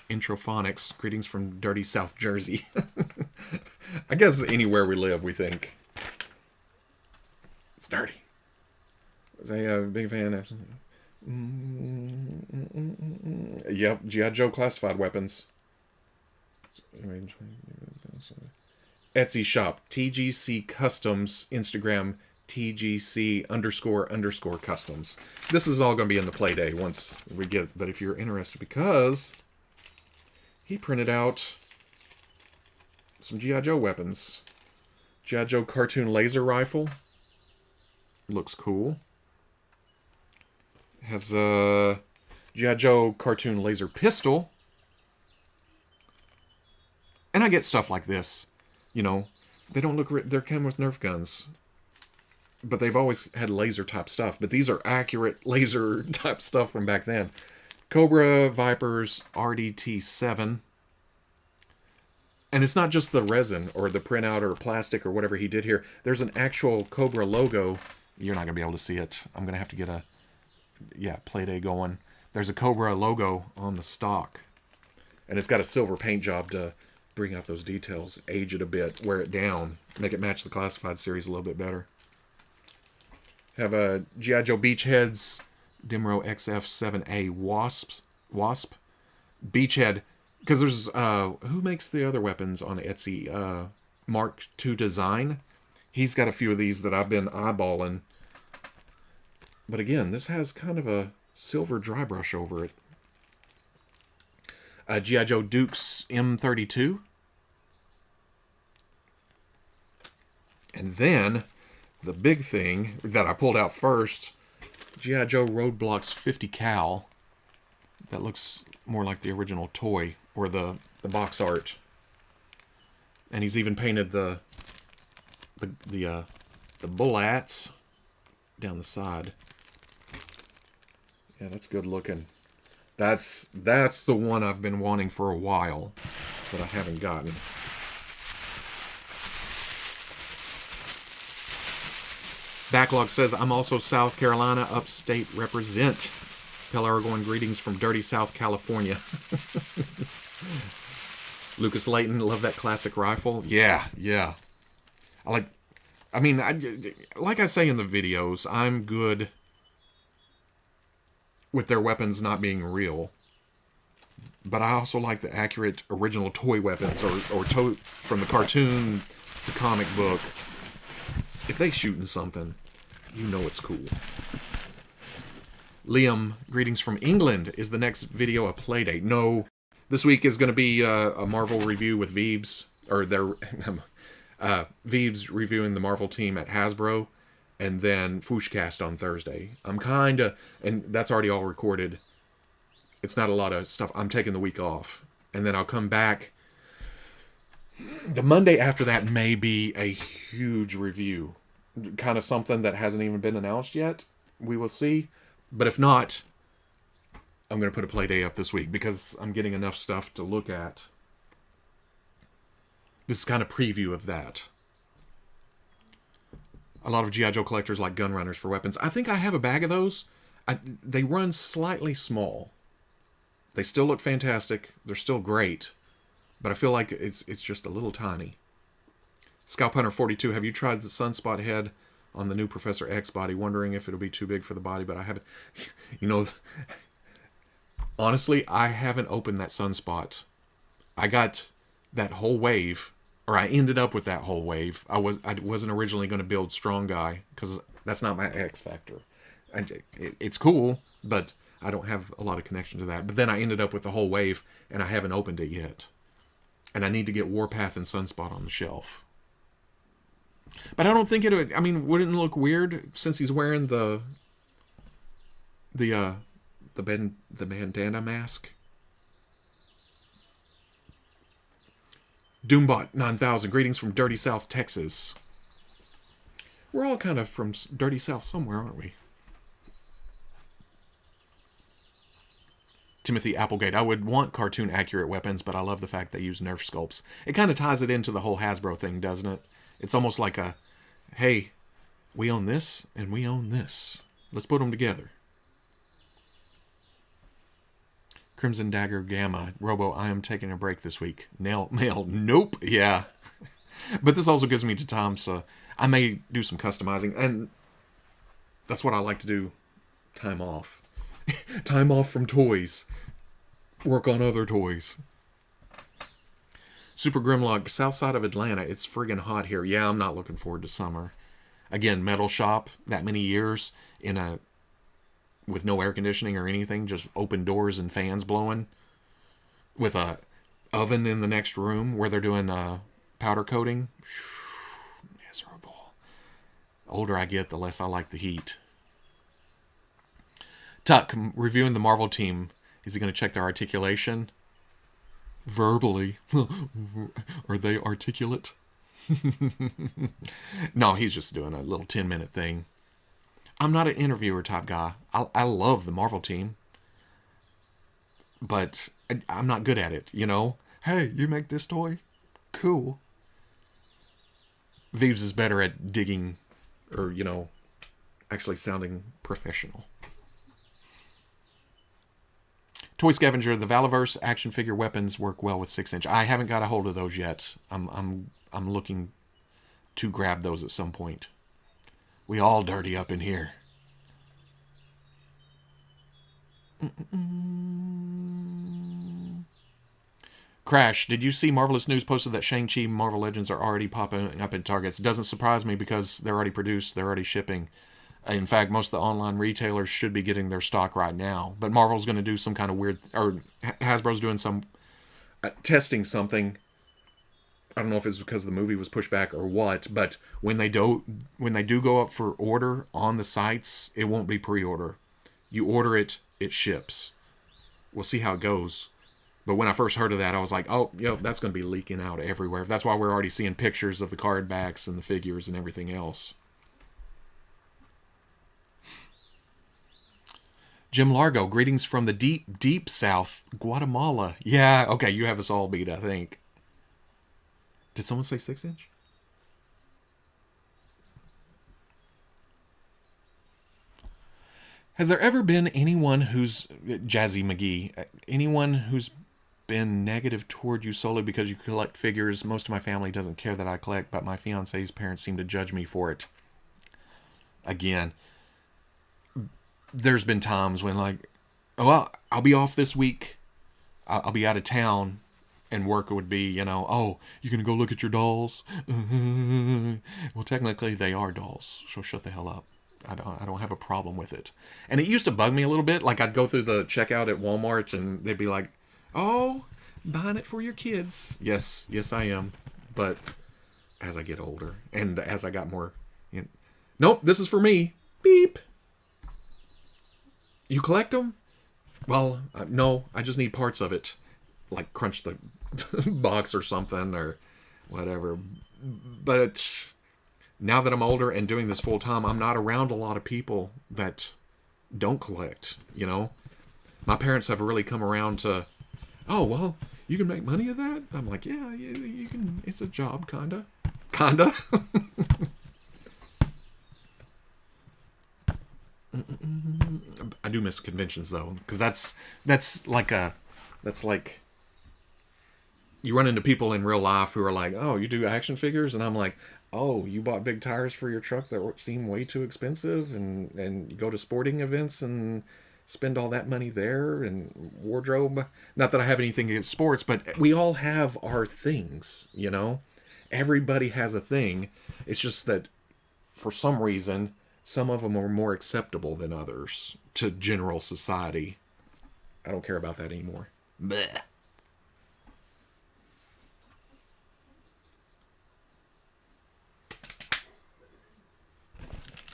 Introphonics. Greetings from dirty South Jersey. I guess anywhere we live, we think. It's dirty. Was a big fan of... Yep, G.I. Joe classified weapons. Etsy shop, TGC Customs, Instagram, TGC __customs. This is all going to be in the play day once we get it. But if you're interested, because he printed out some G.I. Joe weapons. G.I. Joe cartoon laser rifle. Looks cool. Has a G.I. Joe cartoon laser pistol. And I get stuff like this. You know, they don't look... They're come with Nerf guns. But they've always had laser type stuff. But these are accurate laser type stuff from back then. Cobra Vipers RDT7. And it's not just the resin or the printout or plastic or whatever he did here. There's an actual Cobra logo. You're not going to be able to see it. I'm going to have to get a... Yeah, Playday going. There's a Cobra logo on the stock. And it's got a silver paint job to bring out those details. Age it a bit. Wear it down. Make it match the classified series a little bit better. Have a G.I. Joe Beachheads. Dimro XF7A Wasp. Beachhead. Because there's... who makes the other weapons on Etsy? Mark II Design. He's got a few of these that I've been eyeballing. But again, this has kind of a silver dry brush over it. G.I. Joe Dukes M32. And then, the big thing that I pulled out first, G.I. Joe Roadblocks 50 cal. That looks more like the original toy, or the box art. And he's even painted the bullets down the side. Yeah, that's good looking. That's the one I've been wanting for a while, but I haven't gotten. Backlog says, I'm also South Carolina, upstate represent. Tell Aragorn greetings from dirty South California. Lucas Layton, love that classic rifle. Yeah. Like I say in the videos, I'm good with their weapons not being real. But I also like the accurate original toy weapons or from the cartoon, the comic book. If they shooting something, you know it's cool. Liam, greetings from England. Is the next video a playdate? No. This week is going to be a Marvel review with Veebs. Or their Veebs reviewing the Marvel team at Hasbro. And then Fooshcast on Thursday. I'm kind of... And that's already all recorded. It's not a lot of stuff. I'm taking the week off. And then I'll come back. The Monday after that may be a huge review. Kind of something that hasn't even been announced yet. we will see. But if not, I'm going to put a play day up this week because I'm getting enough stuff to look at. This is kind of preview of that. A lot of G.I. Joe collectors like gun runners for weapons. I think I have a bag of those. They run slightly small. They still look fantastic. They're still great. But I feel like it's just a little tiny. Scalp Hunter 42, have you tried the Sunspot head on the new Professor X body? Wondering if it'll be too big for the body, but I haven't. You know, honestly, I haven't opened that Sunspot. I got that whole wave, or I ended up with that whole wave. I wasn't originally going to build Strong Guy because that's not my X factor. It's cool, but I don't have a lot of connection to that. But then I ended up with the whole wave, and I haven't opened it yet. And I need to get Warpath and Sunspot on the shelf. But I don't think it would. I mean, wouldn't it look weird since he's wearing the bandana mask? Doombot 9000, greetings from Dirty South, Texas. We're all kind of from Dirty South somewhere, aren't we? Timothy Applegate, I would want cartoon accurate weapons, but I love the fact they use Nerf sculpts. It kind of ties it into the whole Hasbro thing, doesn't it? It's almost like a, hey, we own this and we own this. Let's put them together. Crimson Dagger Gamma, Robo, I am taking a break this week. Mail, nope, yeah. But this also gives me time, so I may do some customizing, and that's what I like to do. Time off. Time off from toys. Work on other toys. Super Grimlock, south side of Atlanta. It's friggin' hot here. Yeah, I'm not looking forward to summer. Again, metal shop, that many years with no air conditioning or anything, just open doors and fans blowing, with a oven in the next room where they're doing powder coating. Miserable. Older I get, the less I like the heat. Tuck, reviewing the Marvel team. Is he going to check their articulation? Verbally. Are they articulate? No, he's just doing a little 10-minute thing. I'm not an interviewer type guy. I love the Marvel team. But I'm not good at it, you know? Hey, you make this toy? Cool. Vives is better at digging, or, you know, actually sounding professional. Toy Scavenger, the Valaverse action figure weapons work well with 6-inch. I haven't got a hold of those yet. I'm looking to grab those at some point. We all dirty up in here. Crash, did you see Marvelous News posted that Shang-Chi Marvel Legends are already popping up in Targets? It doesn't surprise me because they're already produced, they're already shipping. In fact, most of the online retailers should be getting their stock right now. But Marvel's going to do some kind of weird, or Hasbro's doing some, testing something. I don't know if it's because the movie was pushed back or what, but when they do go up for order on the sites, it won't be pre-order. You order it, it ships. We'll see how it goes. But when I first heard of that, I was like, oh, that's going to be leaking out everywhere. That's why we're already seeing pictures of the card backs and the figures and everything else. Jim Largo, greetings from the deep, deep south, Guatemala. Yeah, okay, you have us all beat, I think. Did someone say 6-inch? Has there ever been anyone who's, Jazzy McGee, anyone who's been negative toward you solely because you collect figures? Most of my family doesn't care that I collect, but my fiance's parents seem to judge me for it. Again, there's been times when, like, oh, I'll be off this week. I'll be out of town. And work would be, oh, you're going to go look at your dolls? Well, technically, they are dolls. So shut the hell up. I don't have a problem with it. And it used to bug me a little bit. Like, I'd go through the checkout at Walmart, and they'd be like, oh, buying it for your kids. Yes, I am. But as I get older, and as I got more, nope, this is for me. Beep. You collect them? Well, no, I just need parts of it. Like crunch the box or something or whatever. But now that I'm older and doing this full time, I'm not around a lot of people that don't collect. My parents have really come around to, oh well, you can make money of that. I'm like, yeah, you can. It's a job, kinda. I do miss conventions though, because that's like you run into people in real life who are like, oh, you do action figures, and I'm like, oh, you bought big tires for your truck that seem way too expensive, and you go to sporting events and spend all that money there and wardrobe. Not that I have anything against sports, but we all have our things. Everybody has a thing. It's just that for some reason, some of them are more acceptable than others to general society. I don't care about that anymore. Blech.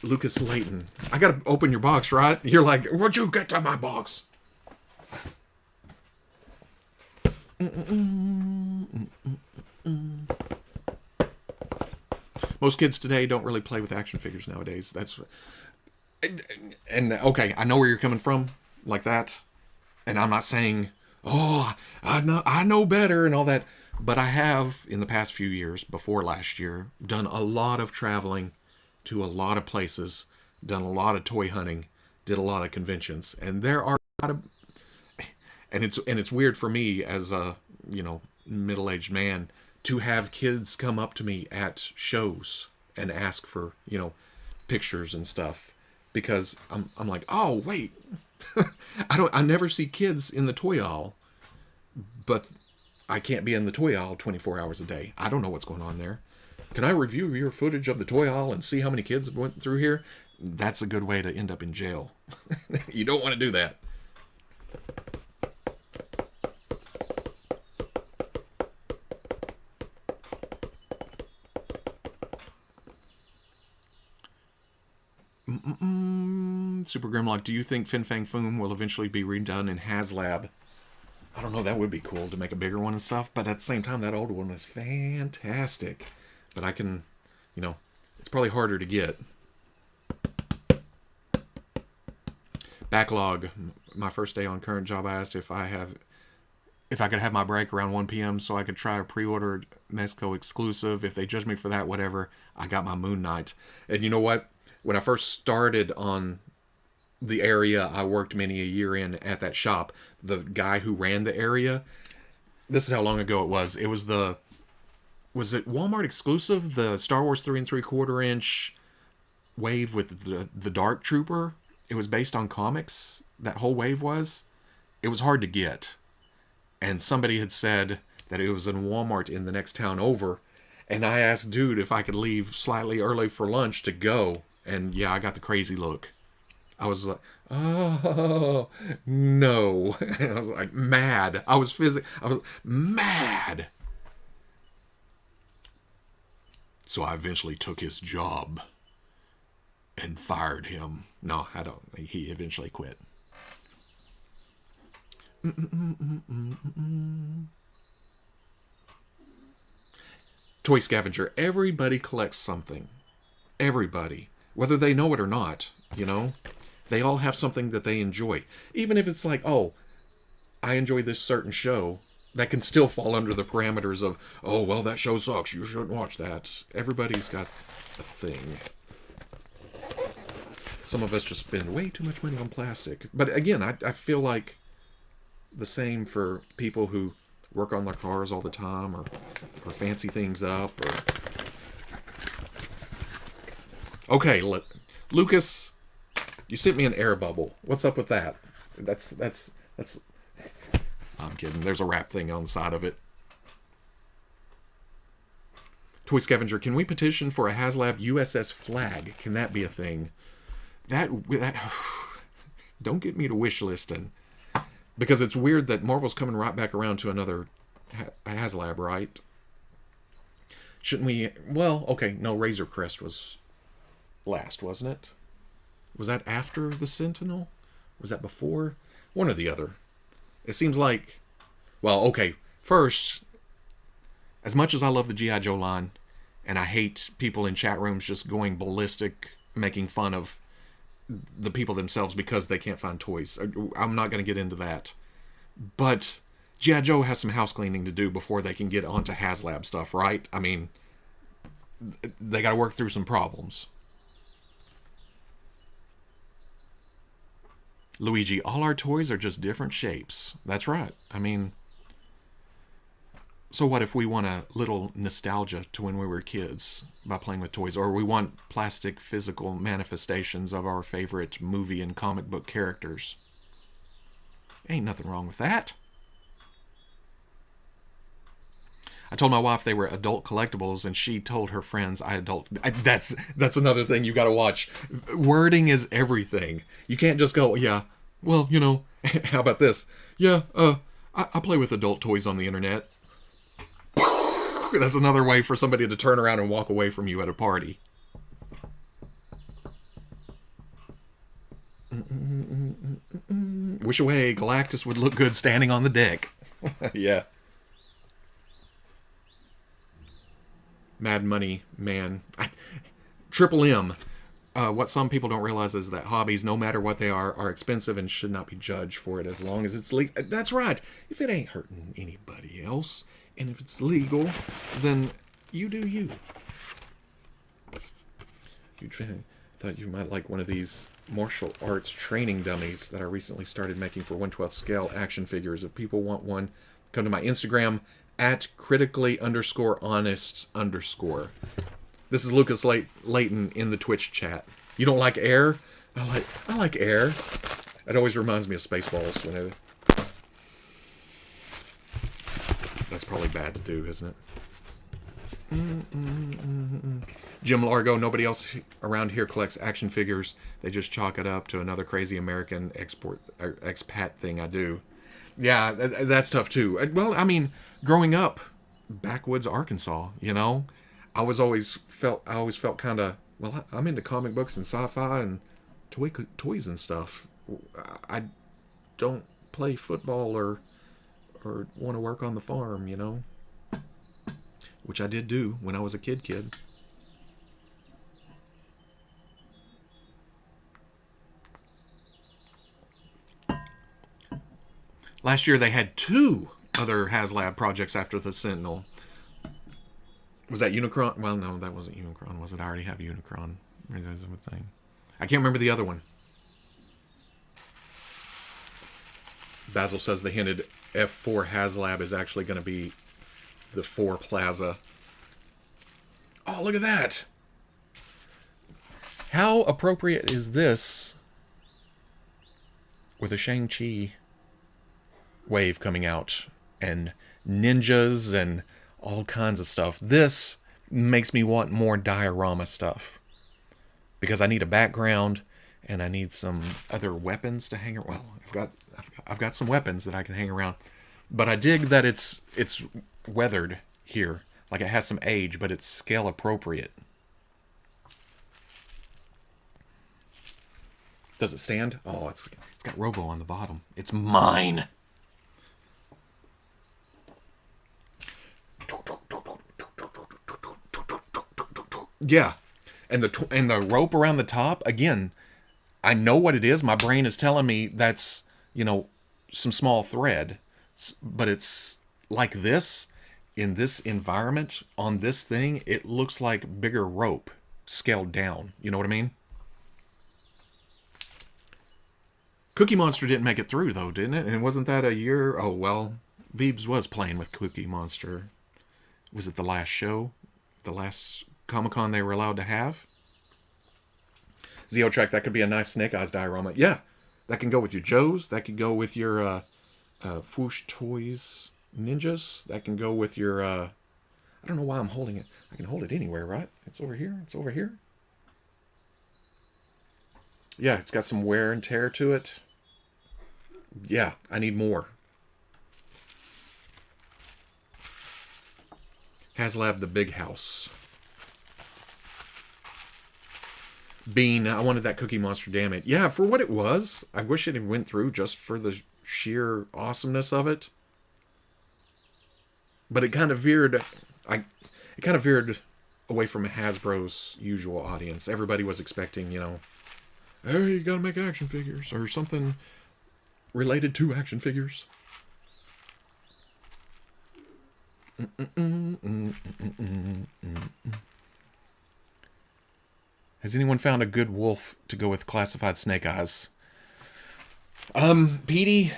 Lucas Layton. I gotta open your box, right? You're like, what'd you get to my box? Most kids today don't really play with action figures nowadays. And okay, I know where you're coming from, like that. And I'm not saying, oh, I know better and all that. But I have, in the past few years, before last year, done a lot of traveling to a lot of places, done a lot of toy hunting, did a lot of conventions, and there are a lot of, and it's weird for me as a middle-aged man to have kids come up to me at shows and ask for pictures and stuff, because I'm like, oh wait, I never see kids in the toy aisle, but I can't be in the toy aisle 24 hours a day. I don't know what's going on there. Can I review your footage of the toy aisle and see how many kids went through here? That's a good way to end up in jail. You don't want to do that. Super Grimlock, do you think Fin Fang Foom will eventually be redone in HasLab? I don't know, that would be cool to make a bigger one and stuff, but at the same time, that older one is fantastic. But I can, it's probably harder to get. Backlog. My first day on current job, I asked if I could have my break around 1 p.m. so I could try a pre-ordered Mexico exclusive. If they judge me for that, whatever. I got my Moon Knight. And you know what? When I first started on the area I worked many a year in at that shop, the guy who ran the area, this is how long ago it was. It was was it Walmart exclusive? The Star Wars 3 3/4 inch wave with the Dark Trooper. It was based on comics. That whole wave was. It was hard to get. And somebody had said that it was in Walmart in the next town over. And I asked dude if I could leave slightly early for lunch to go. And yeah, I got the crazy look. I was like, oh, no. I was like mad. I was mad. So I eventually took his job and fired him. No, I don't. He eventually quit. Toy scavenger. Everybody collects something. Everybody. Whether they know it or not, They all have something that they enjoy. Even if it's like, oh, I enjoy this certain show, that can still fall under the parameters of, oh, well, that show sucks. You shouldn't watch that. Everybody's got a thing. Some of us just spend way too much money on plastic. But again, I feel like the same for people who work on their cars all the time or fancy things up. Okay, Lucas, you sent me an air bubble. What's up with that? That's. I'm kidding. There's a wrap thing on the side of it. Toy Scavenger, can we petition for a HasLab USS flag? Can that be a thing? That don't get me to wish listing, because it's weird that Marvel's coming right back around to another HasLab, right? Shouldn't we? Well, okay, no, Razor Crest was last, wasn't it? Was that after the Sentinel? Was that before? One or the other. It seems like, well, okay, first, as much as I love the G.I. Joe line, And I hate people in chat rooms just going ballistic, making fun of the people themselves because they can't find toys. I'm not going to get into that. But G.I. Joe has some house cleaning to do before they can get onto HasLab stuff, right? I mean, they got to work through some problems. Luigi, all our toys are just different shapes. That's right. I mean, so what if we want a little nostalgia to when we were kids by playing with toys? Or we want plastic physical manifestations of our favorite movie and comic book characters? Ain't nothing wrong with that. I told my wife they were adult collectibles, and she told her friends that's another thing you got to watch. Wording is everything. You can't just go, yeah, well, you know, how about this? Yeah, I play with adult toys on the internet. That's another way for somebody to turn around and walk away from you at a party. Wish away, Galactus would look good standing on the deck. Yeah. Mad Money Man. Triple M. What some people don't realize is that hobbies, no matter what they are expensive and should not be judged for it as long as it's legal. That's right. If it ain't hurting anybody else, and if it's legal, then you do you. Thought you might like one of these martial arts training dummies that I recently started making for 1/12 scale action figures. If people want one, come to my Instagram at critically_honest_. This is Lucas Layton in the Twitch chat. You don't like air? I like air. It always reminds me of Spaceballs. That's probably bad to do, isn't it? Jim Largo, nobody else around here collects action figures. They just chalk it up to another crazy American expat thing I do. Yeah, that's tough too. Well, I mean, growing up, backwoods Arkansas, you know, I always felt kind of, well, I'm into comic books and sci-fi and toys and stuff. I don't play football or want to work on the farm, you know, which I did do when I was a kid. Last year they had 2 other HasLab projects after the Sentinel. Was that Unicron? Well, no, that wasn't Unicron, was it? I already have Unicron. I can't remember the other one. Basil says they hinted F4 HasLab is actually going to be the 4 Plaza. Oh, look at that! How appropriate is this with a Shang-Chi wave coming out and ninjas and all kinds of stuff? This makes me want more diorama stuff because I need a background and I need some other weapons to hang around. Well, I've got some weapons that I can hang around, but I dig that it's weathered here, like it has some age, but it's scale appropriate. Does it stand? Oh, it's got Robo on the bottom. It's mine. Yeah, and the rope around the top, again, I know what it is. My brain is telling me that's, you know, some small thread, but it's like this, in this environment, on this thing, it looks like bigger rope scaled down. You know what I mean? Cookie Monster didn't make it through, though, didn't it? And wasn't that a year? Oh, well, Beebs was playing with Cookie Monster. Was it the last show? The last Comic-Con they were allowed to have? Zeotrack, that could be a nice Snake Eyes diorama. Yeah, that can go with your Joes. That could go with your Fwoosh Toys Ninjas. That can go with your... I don't know why I'm holding it. I can hold it anywhere, right? It's over here. It's over here. Yeah, it's got some wear and tear to it. Yeah, I need more. HasLab the Big House. Bean, I wanted that Cookie Monster, damn it. Yeah, for what it was. I wish it had went through just for the sheer awesomeness of it. But it kind of veered... It kind of veered away from Hasbro's usual audience. Everybody was expecting, hey, you gotta make action figures or something related to action figures. Has anyone found a good wolf to go with classified snake eyes? Petey,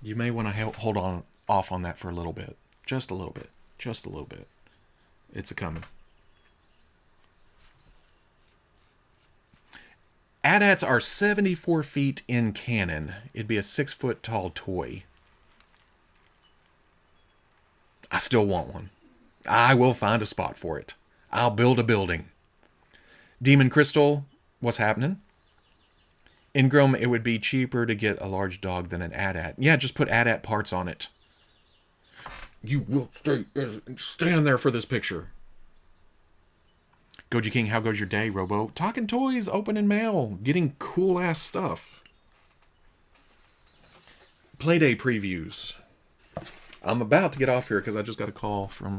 you may want to hold on off on that for a little bit. Just a little bit. Just a little bit. It's a coming. AT-ATs are 74 feet in canon. It'd be a 6-foot tall toy. I still want one. I will find a spot for it. I'll build a building. Demon Crystal, what's happening? Ingram, it would be cheaper to get a large dog than an AT-AT. Yeah, just put AT-AT parts on it. You will stand there for this picture. Goji King, how goes your day, Robo? Talking toys, opening mail, getting cool ass stuff. Playday previews. I'm about to get off here because I just got a call from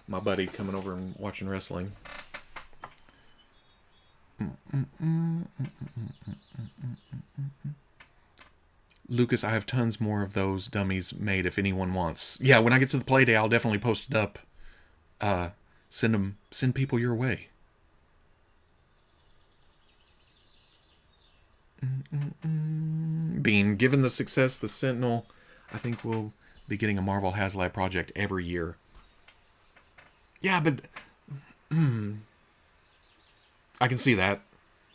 my buddy coming over and watching wrestling. Lucas, I have tons more of those dummies made if anyone wants. Yeah, when I get to the Playday, I'll definitely post it up. Send people your way. Bean, given the success the Sentinel, I think we'll be getting a Marvel HasLab project every year. Yeah, but I can see that.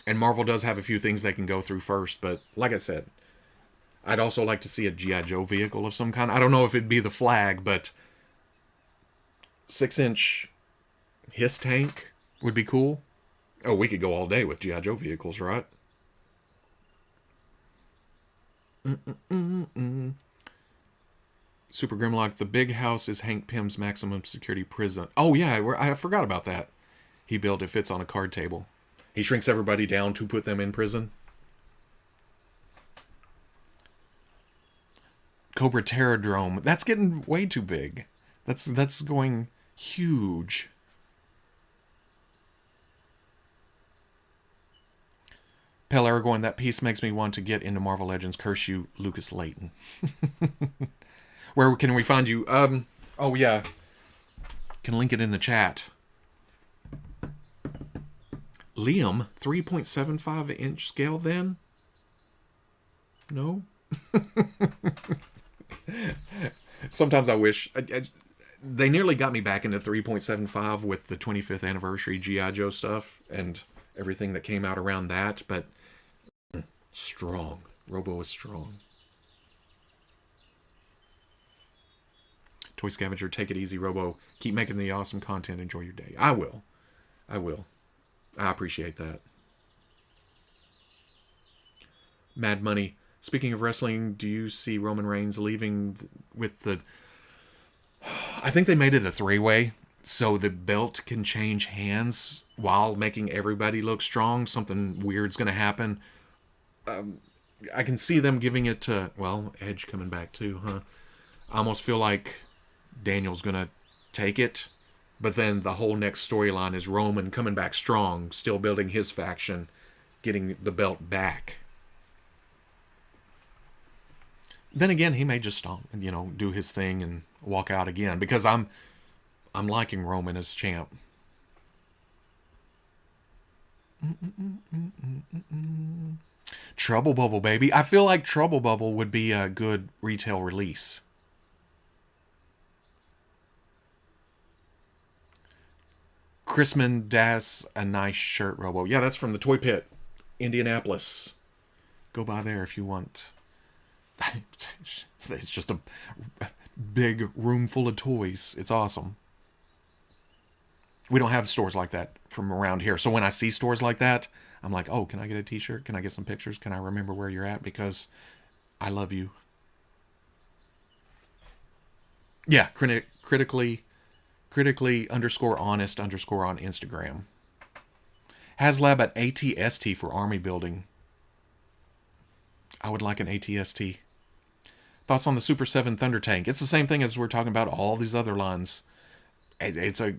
And Marvel does have a few things they can go through first, but like I said, I'd also like to see a G.I. Joe vehicle of some kind. I don't know if it'd be the flag, but 6-inch Hiss tank would be cool. Oh, we could go all day with G.I. Joe vehicles, right? Super Grimlock, the big house is Hank Pym's maximum security prison. Oh, yeah, I forgot about that. He built it, fits on a card table. He shrinks everybody down to put them in prison. Cobra Terradrome. That's getting way too big. That's going huge. Pell Aragorn, that piece makes me want to get into Marvel Legends. Curse you, Lucas Layton. Where can we find you? Oh yeah. Can link it in the chat. Liam, 3.75-inch scale then? No? Sometimes I wish. They nearly got me back into 3.75 with the 25th anniversary G.I. Joe stuff and everything that came out around that, but strong. Robo is strong. Toy Scavenger, take it easy, Robo. Keep making the awesome content. Enjoy your day. I will. I appreciate that. Mad Money. Speaking of wrestling, do you see Roman Reigns leaving with the... I think they made it a 3-way, so the belt can change hands while making everybody look strong. Something weird's going to happen. I can see them giving it to... Well, Edge coming back too, huh? I almost feel like Daniel's going to take it, but then the whole next storyline is Roman coming back strong, still building his faction, getting the belt back. Then again, he may just do his thing and walk out again, because I'm liking Roman as champ. Trouble Bubble, baby. I feel like Trouble Bubble would be a good retail release. Chrisman Das, a nice shirt, Robo. Yeah, that's from the Toy Pit, Indianapolis. Go by there if you want. It's just a big room full of toys. It's awesome. We don't have stores like that from around here. So when I see stores like that, I'm like, oh, can I get a t-shirt? Can I get some pictures? Can I remember where you're at? Because I love you. Yeah, critically _honest_ on Instagram. HasLab at ATST for army building. I would like an ATST. Thoughts on the Super 7 Thunder Tank? It's the same thing as we're talking about all these other lines. It's a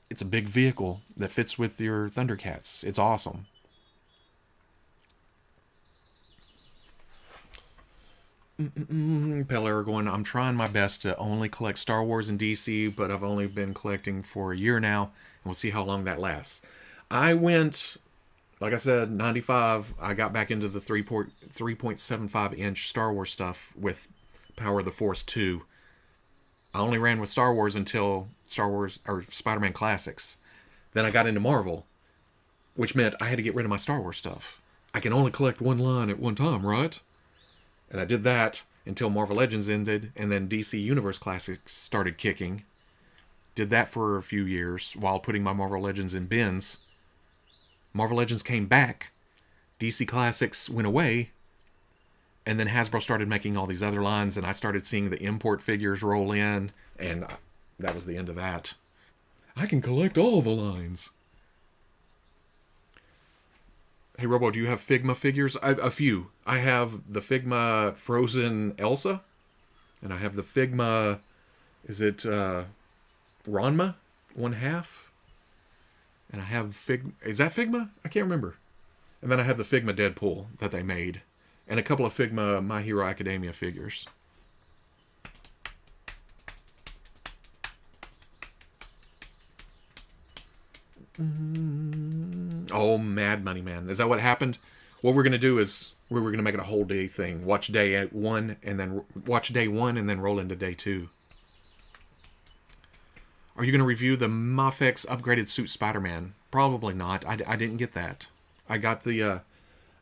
it's a big vehicle that fits with your Thundercats. It's awesome. Pale Aragorn, I'm trying my best to only collect Star Wars and DC, but I've only been collecting for a year now, and we'll see how long that lasts. I went, like I said, 95. I got back into the 3.75-inch Star Wars stuff with Power of the Force 2. I only ran with Star Wars until Star Wars or Spider-Man Classics. Then I got into Marvel, which meant I had to get rid of my Star Wars stuff. I can only collect one line at one time, right? And I did that until Marvel Legends ended, and then DC Universe Classics started kicking. Did that for a few years while putting my Marvel Legends in bins. Marvel Legends came back, DC Classics went away, and then Hasbro started making all these other lines, and I started seeing the import figures roll in, and that was the end of that. I can collect all the lines. Hey, Robo, do you have Figma figures? A few. I have the Figma Frozen Elsa, and I have the Figma, is it Ranma? 1/2? And I have is that Figma? I can't remember. And then I have the Figma Deadpool that they made, and a couple of Figma My Hero Academia figures. Oh, Mad Money Man. Is that what happened? What we're going to do is we were going to make it a whole day thing. Watch day one and then roll into day 2. Are you going to review the Mafex upgraded suit Spider-Man? Probably not. I didn't get that. I got the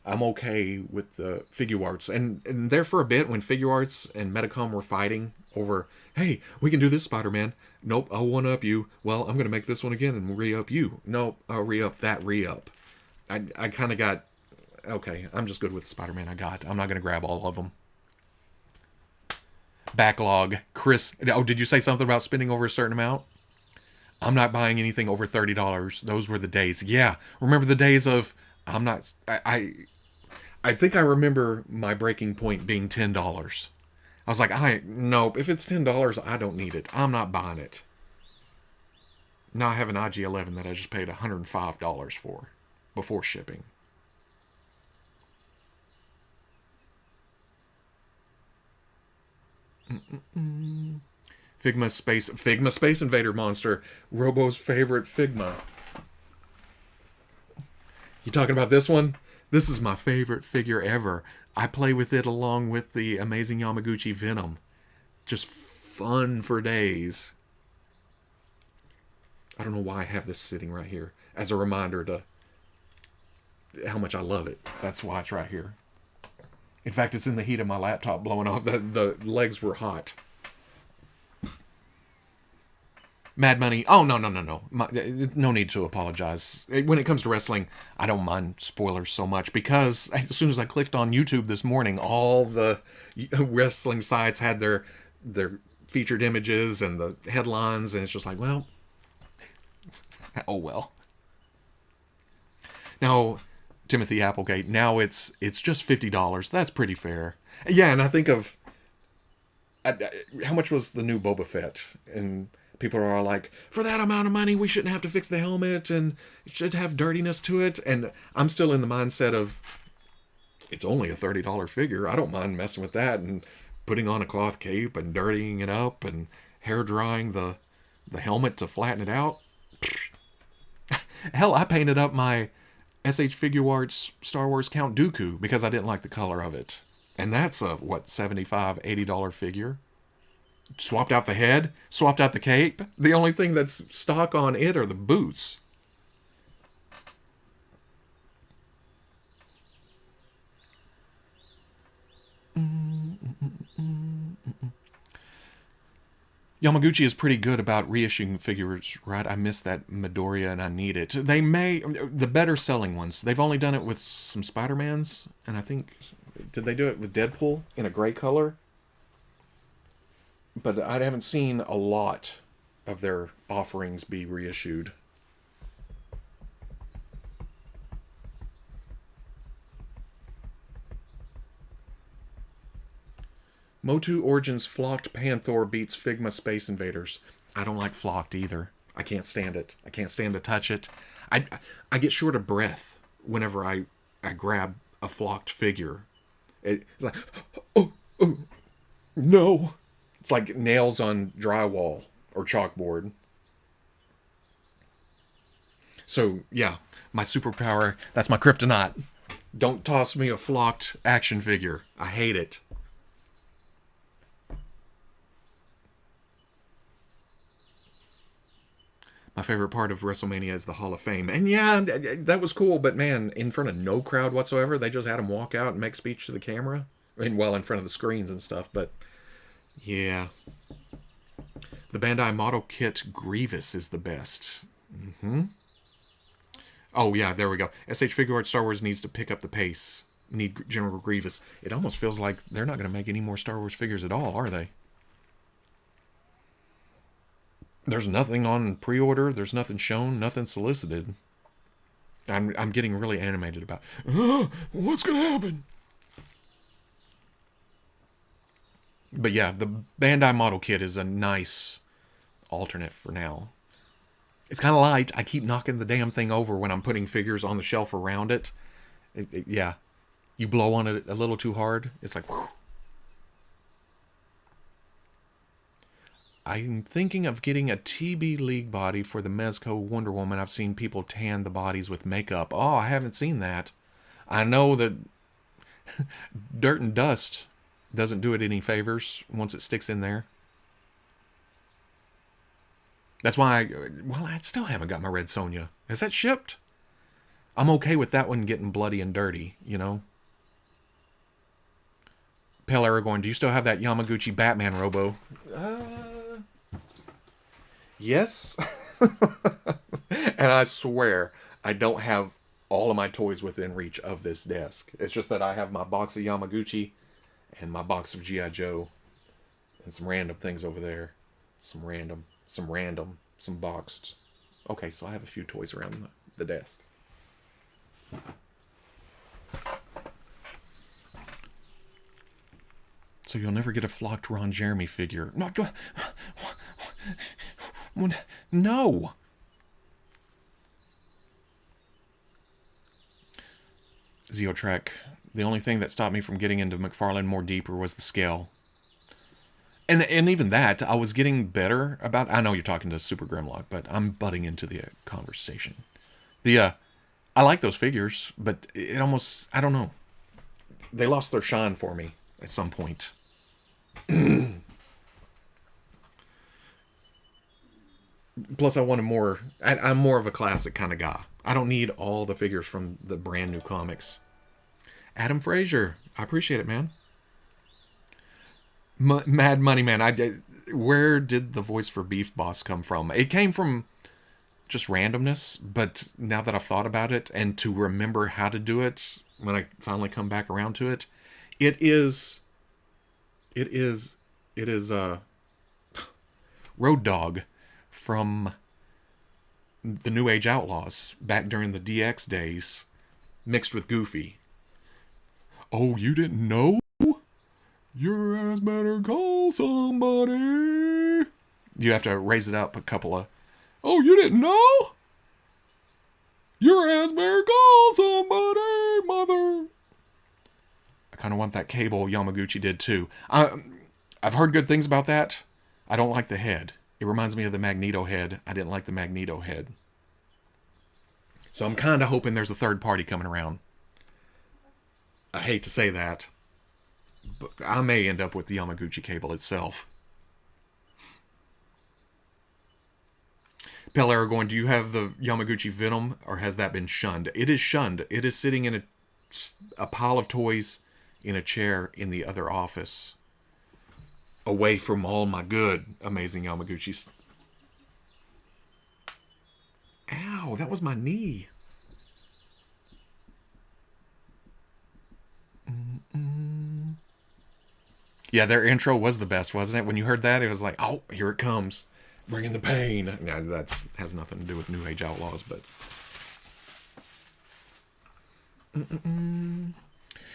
I'm okay with the figure arts. And there for a bit when figure arts and Medicom were fighting over, hey, we can do this Spider-Man. Nope, I'll one-up you. Well, I'm going to make this one again and re-up you. Nope, I'll re-up that re-up. I kind of got, okay, I'm just good with the Spider-Man I got. I'm not going to grab all of them. Backlog. Chris, oh, did you say something about spending over a certain amount? I'm not buying anything over $30. Those were the days. Yeah, remember the days of, I'm not, I think I remember my breaking point being $10. I was like, nope, if it's $10, I don't need it. I'm not buying it. Now I have an IG-11 that I just paid $105 for before shipping. Figma Space Invader monster, Robo's favorite Figma. You talking about this one? This is my favorite figure ever. I play with it along with the amazing Yamaguchi Venom. Just fun for days. I don't know why I have this sitting right here as a reminder to how much I love it. That's why it's right here. In fact, it's in the heat of my laptop blowing off. The legs were hot. Mad Money. Oh, no. No need to apologize. When it comes to wrestling, I don't mind spoilers so much because as soon as I clicked on YouTube this morning, all the wrestling sites had their featured images and the headlines, and it's just like, well, oh well. Now, Timothy Applegate, now it's just $50. That's pretty fair. Yeah, and I think of how much was the new Boba Fett, and people are all like, for that amount of money, we shouldn't have to fix the helmet, and it should have dirtiness to it. And I'm still in the mindset of, it's only a $30 figure. I don't mind messing with that and putting on a cloth cape and dirtying it up and hair drying the helmet to flatten it out. Hell, I painted up my SH Figure Arts Star Wars Count Dooku because I didn't like the color of it. And that's a, $75, $80 figure. Swapped out the head, swapped out the cape. The only thing that's stock on it are the boots. Yamaguchi is pretty good about reissuing figures, right? I missed that Midoriya and I need it. They may, the better selling ones, they've only done it with some Spider-Mans, and I think, did they do it with Deadpool in a gray color? But I haven't seen a lot of their offerings be reissued. Motu Origins Flocked Panther beats Figma Space Invaders. I don't like flocked either. I can't stand it. I can't stand to touch it. I I get short of breath whenever I grab a flocked figure. It's like, oh, oh, no. It's like nails on drywall or chalkboard. So, yeah, my superpower, that's my kryptonite. Don't toss me a flocked action figure. I hate it. My favorite part of WrestleMania is the Hall of Fame. And yeah, that was cool, but man, in front of no crowd whatsoever, they just had him walk out and make speech to the camera. I mean, well, in front of the screens and stuff, but yeah. The Bandai model kit Grievous is the best. Oh, yeah, there we go. SH Figure Art Star Wars needs to pick up the pace. Need General Grievous. It almost feels like they're not going to make any more Star Wars figures at all, are they? There's nothing on pre-order. There's nothing shown. Nothing solicited. I'm getting really animated about, what's going to happen? But yeah, the Bandai model kit is a nice alternate for now. It's kind of light. I keep knocking the damn thing over when I'm putting figures on the shelf around it. Yeah. You blow on it a little too hard, it's like, whew. I'm thinking of getting a TB League body for the Mezco Wonder Woman. I've seen people tan the bodies with makeup. Oh, I haven't seen that. I know that dirt and dust doesn't do it any favors once it sticks in there. That's why I still haven't got my Red Sonja. Has that shipped? I'm okay with that one getting bloody and dirty, you know? Pale Aragorn, do you still have that Yamaguchi Batman Robo? Yes. And I swear, I don't have all of my toys within reach of this desk. It's just that I have my box of Yamaguchi and my box of G.I. Joe and some random things over there. Some boxed. Okay, so I have a few toys around the desk. So you'll never get a flocked Ron Jeremy figure. No. Zeotrek. The only thing that stopped me from getting into McFarlane more deeper was the scale. And even that, I was getting better about. I know you're talking to Super Grimlock, but I'm butting into the conversation. I like those figures, but it almost, I don't know. They lost their shine for me at some point. Plus, I wanted more. I'm more of a classic kind of guy. I don't need all the figures from the brand new comics. Adam Frazier, I appreciate it, man. Mad Money Man, where did the voice for Beef Boss come from? It came from just randomness, but now that I've thought about it and to remember how to do it, when I finally come back around to it, it is Road Dogg from the New Age Outlaws back during the DX days, mixed with Goofy. Oh, you didn't know? Your ass better call somebody. You have to raise it up a couple of, oh, you didn't know? Your ass better call somebody, mother. I kind of want that cable Yamaguchi did too. I've heard good things about that. I don't like the head. It reminds me of the Magneto head. I didn't like the Magneto head. So I'm kind of hoping there's a third party coming around. I hate to say that, but I may end up with the Yamaguchi cable itself. Pale Aragorn, do you have the Yamaguchi Venom, or has that been shunned? It is shunned. It is sitting in a pile of toys in a chair in the other office, away from all my good, amazing Yamaguchis. Ow, that was my knee. Yeah, their intro was the best, wasn't it? When you heard that, it was like, oh, here it comes. Bringing the pain. Now, that has nothing to do with New Age Outlaws, but...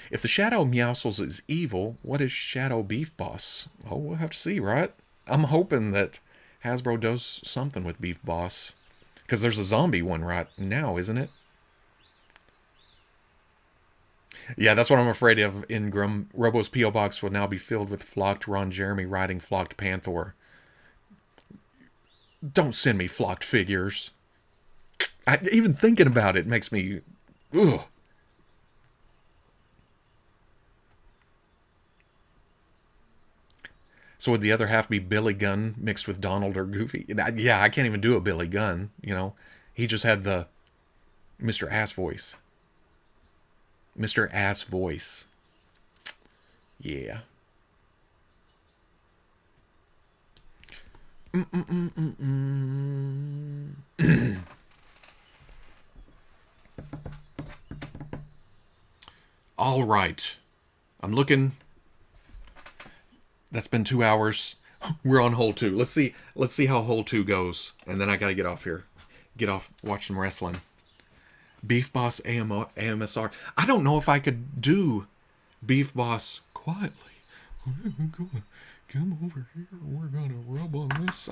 If the Shadow Meowscles is evil, what is Shadow Beef Boss? Oh, we'll have to see, right? I'm hoping that Hasbro does something with Beef Boss. Because there's a zombie one right now, isn't it? Yeah, that's what I'm afraid of, Ingram. Robo's P.O. Box will now be filled with flocked Ron Jeremy riding flocked Panther. Don't send me flocked figures. Even thinking about it makes me... Ugh. So would the other half be Billy Gunn mixed with Donald or Goofy? Yeah, I can't even do a Billy Gunn, you know. He just had the Mr. Ass voice. Mr. Ass voice. Yeah. All right. I'm looking. That's been 2 hours. We're on hole 2. Let's see how hole 2 goes. And then I gotta get off here. Get off, watch some wrestling. Beef Boss AMSR. I don't know if I could do Beef Boss quietly. We're gonna come over here. We're gonna rub on this.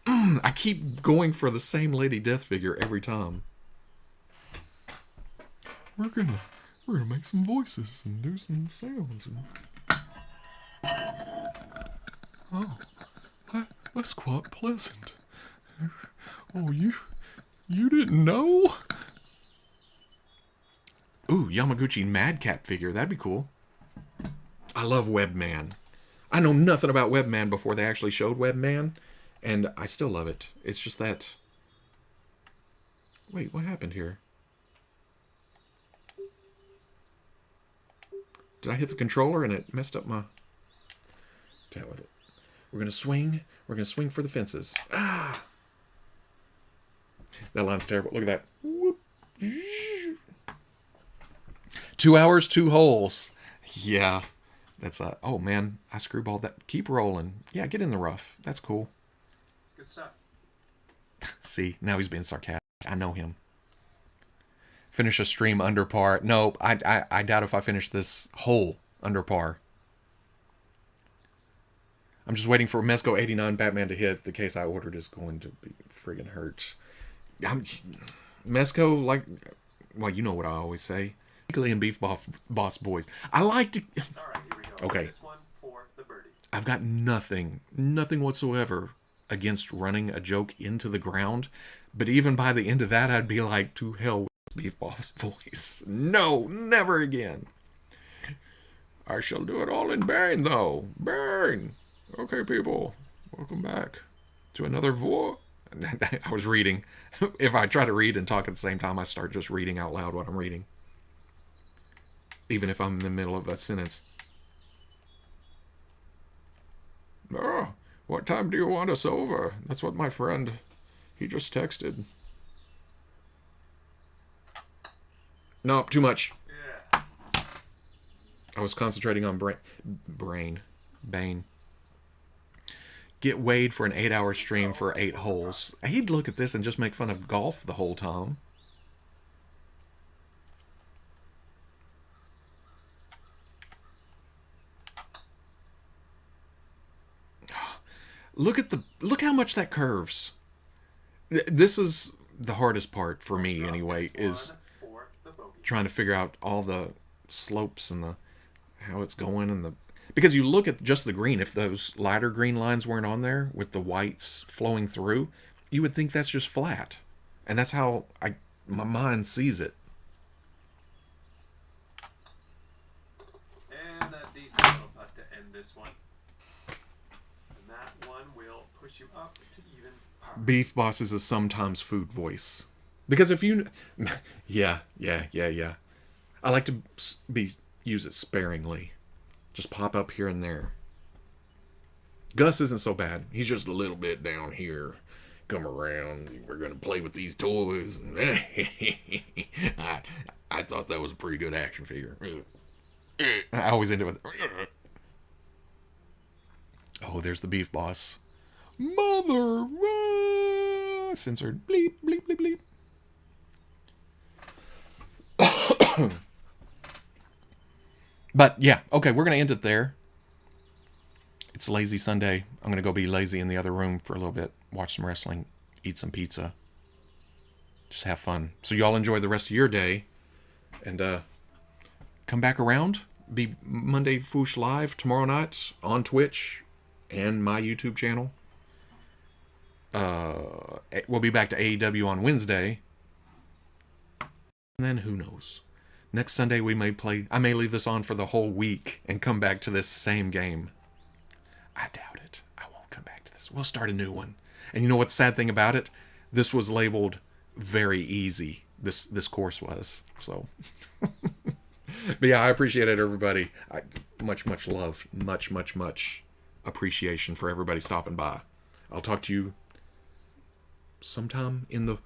I keep going for the same Lady Death figure every time. We're gonna make some voices and do some sounds. Oh, that's quite pleasant. Oh, you didn't know? Ooh, Yamaguchi Madcap figure. That'd be cool. I love Webman. I know nothing about Webman before they actually showed Webman, and I still love it. It's just that... Wait, what happened here? Did I hit the controller and it messed up my... Deal with it. We're gonna swing. We're gonna swing for the fences. Ah! That line's terrible. Look at that. Whoop. 2 hours, 2 holes. Yeah. That's oh man, I screwballed that. Keep rolling. Yeah, get in the rough. That's cool. Good stuff. See, now he's being sarcastic. I know him. Finish a stream under par. Nope, I doubt if I finish this hole under par. I'm just waiting for Mezco 89 Batman to hit. The case I ordered is going to be friggin' hurt. Mezco, like, well, you know what I always say. Weekly and Beef Boss boys. I like to... All right, here we go. Okay. This one for the birdie. I've got nothing whatsoever against running a joke into the ground. But even by the end of that, I'd be like, to hell with Beef Boss voice. No, never again. I shall do it all in Bane, though. Bane. Okay, people. Welcome back to another I was reading. If I try to read and talk at the same time, I start just reading out loud what I'm reading. Even if I'm in the middle of a sentence. Oh, what time do you want us over? That's what my friend, he just texted. Nope, too much. Yeah. I was concentrating on Bane. Get Wade for an 8-hour stream for 8 holes. He'd look at this and just make fun of golf the whole time. Look how much that curves. This is the hardest part for me anyway, is trying to figure out all the slopes and how it's going and because you look at just the green, if those lighter green lines weren't on there with the whites flowing through, you would think that's just flat. And that's how my mind sees it. And a decent little putt to end this one. And that one will push you up to even par. Beef Boss is a sometimes food voice. Because if you... Yeah. I like to use it sparingly. Just pop up here and there. Gus isn't so bad. He's just a little bit down here. Come around. We're going to play with these toys. I thought that was a pretty good action figure. I always end it with... Oh, there's the Beef Boss. Mother! Censored. Bleep, bleep, bleep, bleep. But, yeah. Okay, we're going to end it there. it's Lazy Sunday. I'm going to go be lazy in the other room for a little bit, watch some wrestling, eat some pizza, just have fun. So y'all enjoy the rest of your day, and come back around. Be Monday Foosh Live tomorrow night on Twitch and my YouTube channel. We'll be back to AEW on Wednesday. And then who knows? Next Sunday we may play. I may leave this on for the whole week and come back to this same game. I doubt it. I won't come back to this. We'll start a new one. And you know what the sad thing about it? This was labeled very easy. This course was. So but yeah, I appreciate it, everybody. Much love. Much appreciation for everybody stopping by. I'll talk to you sometime in the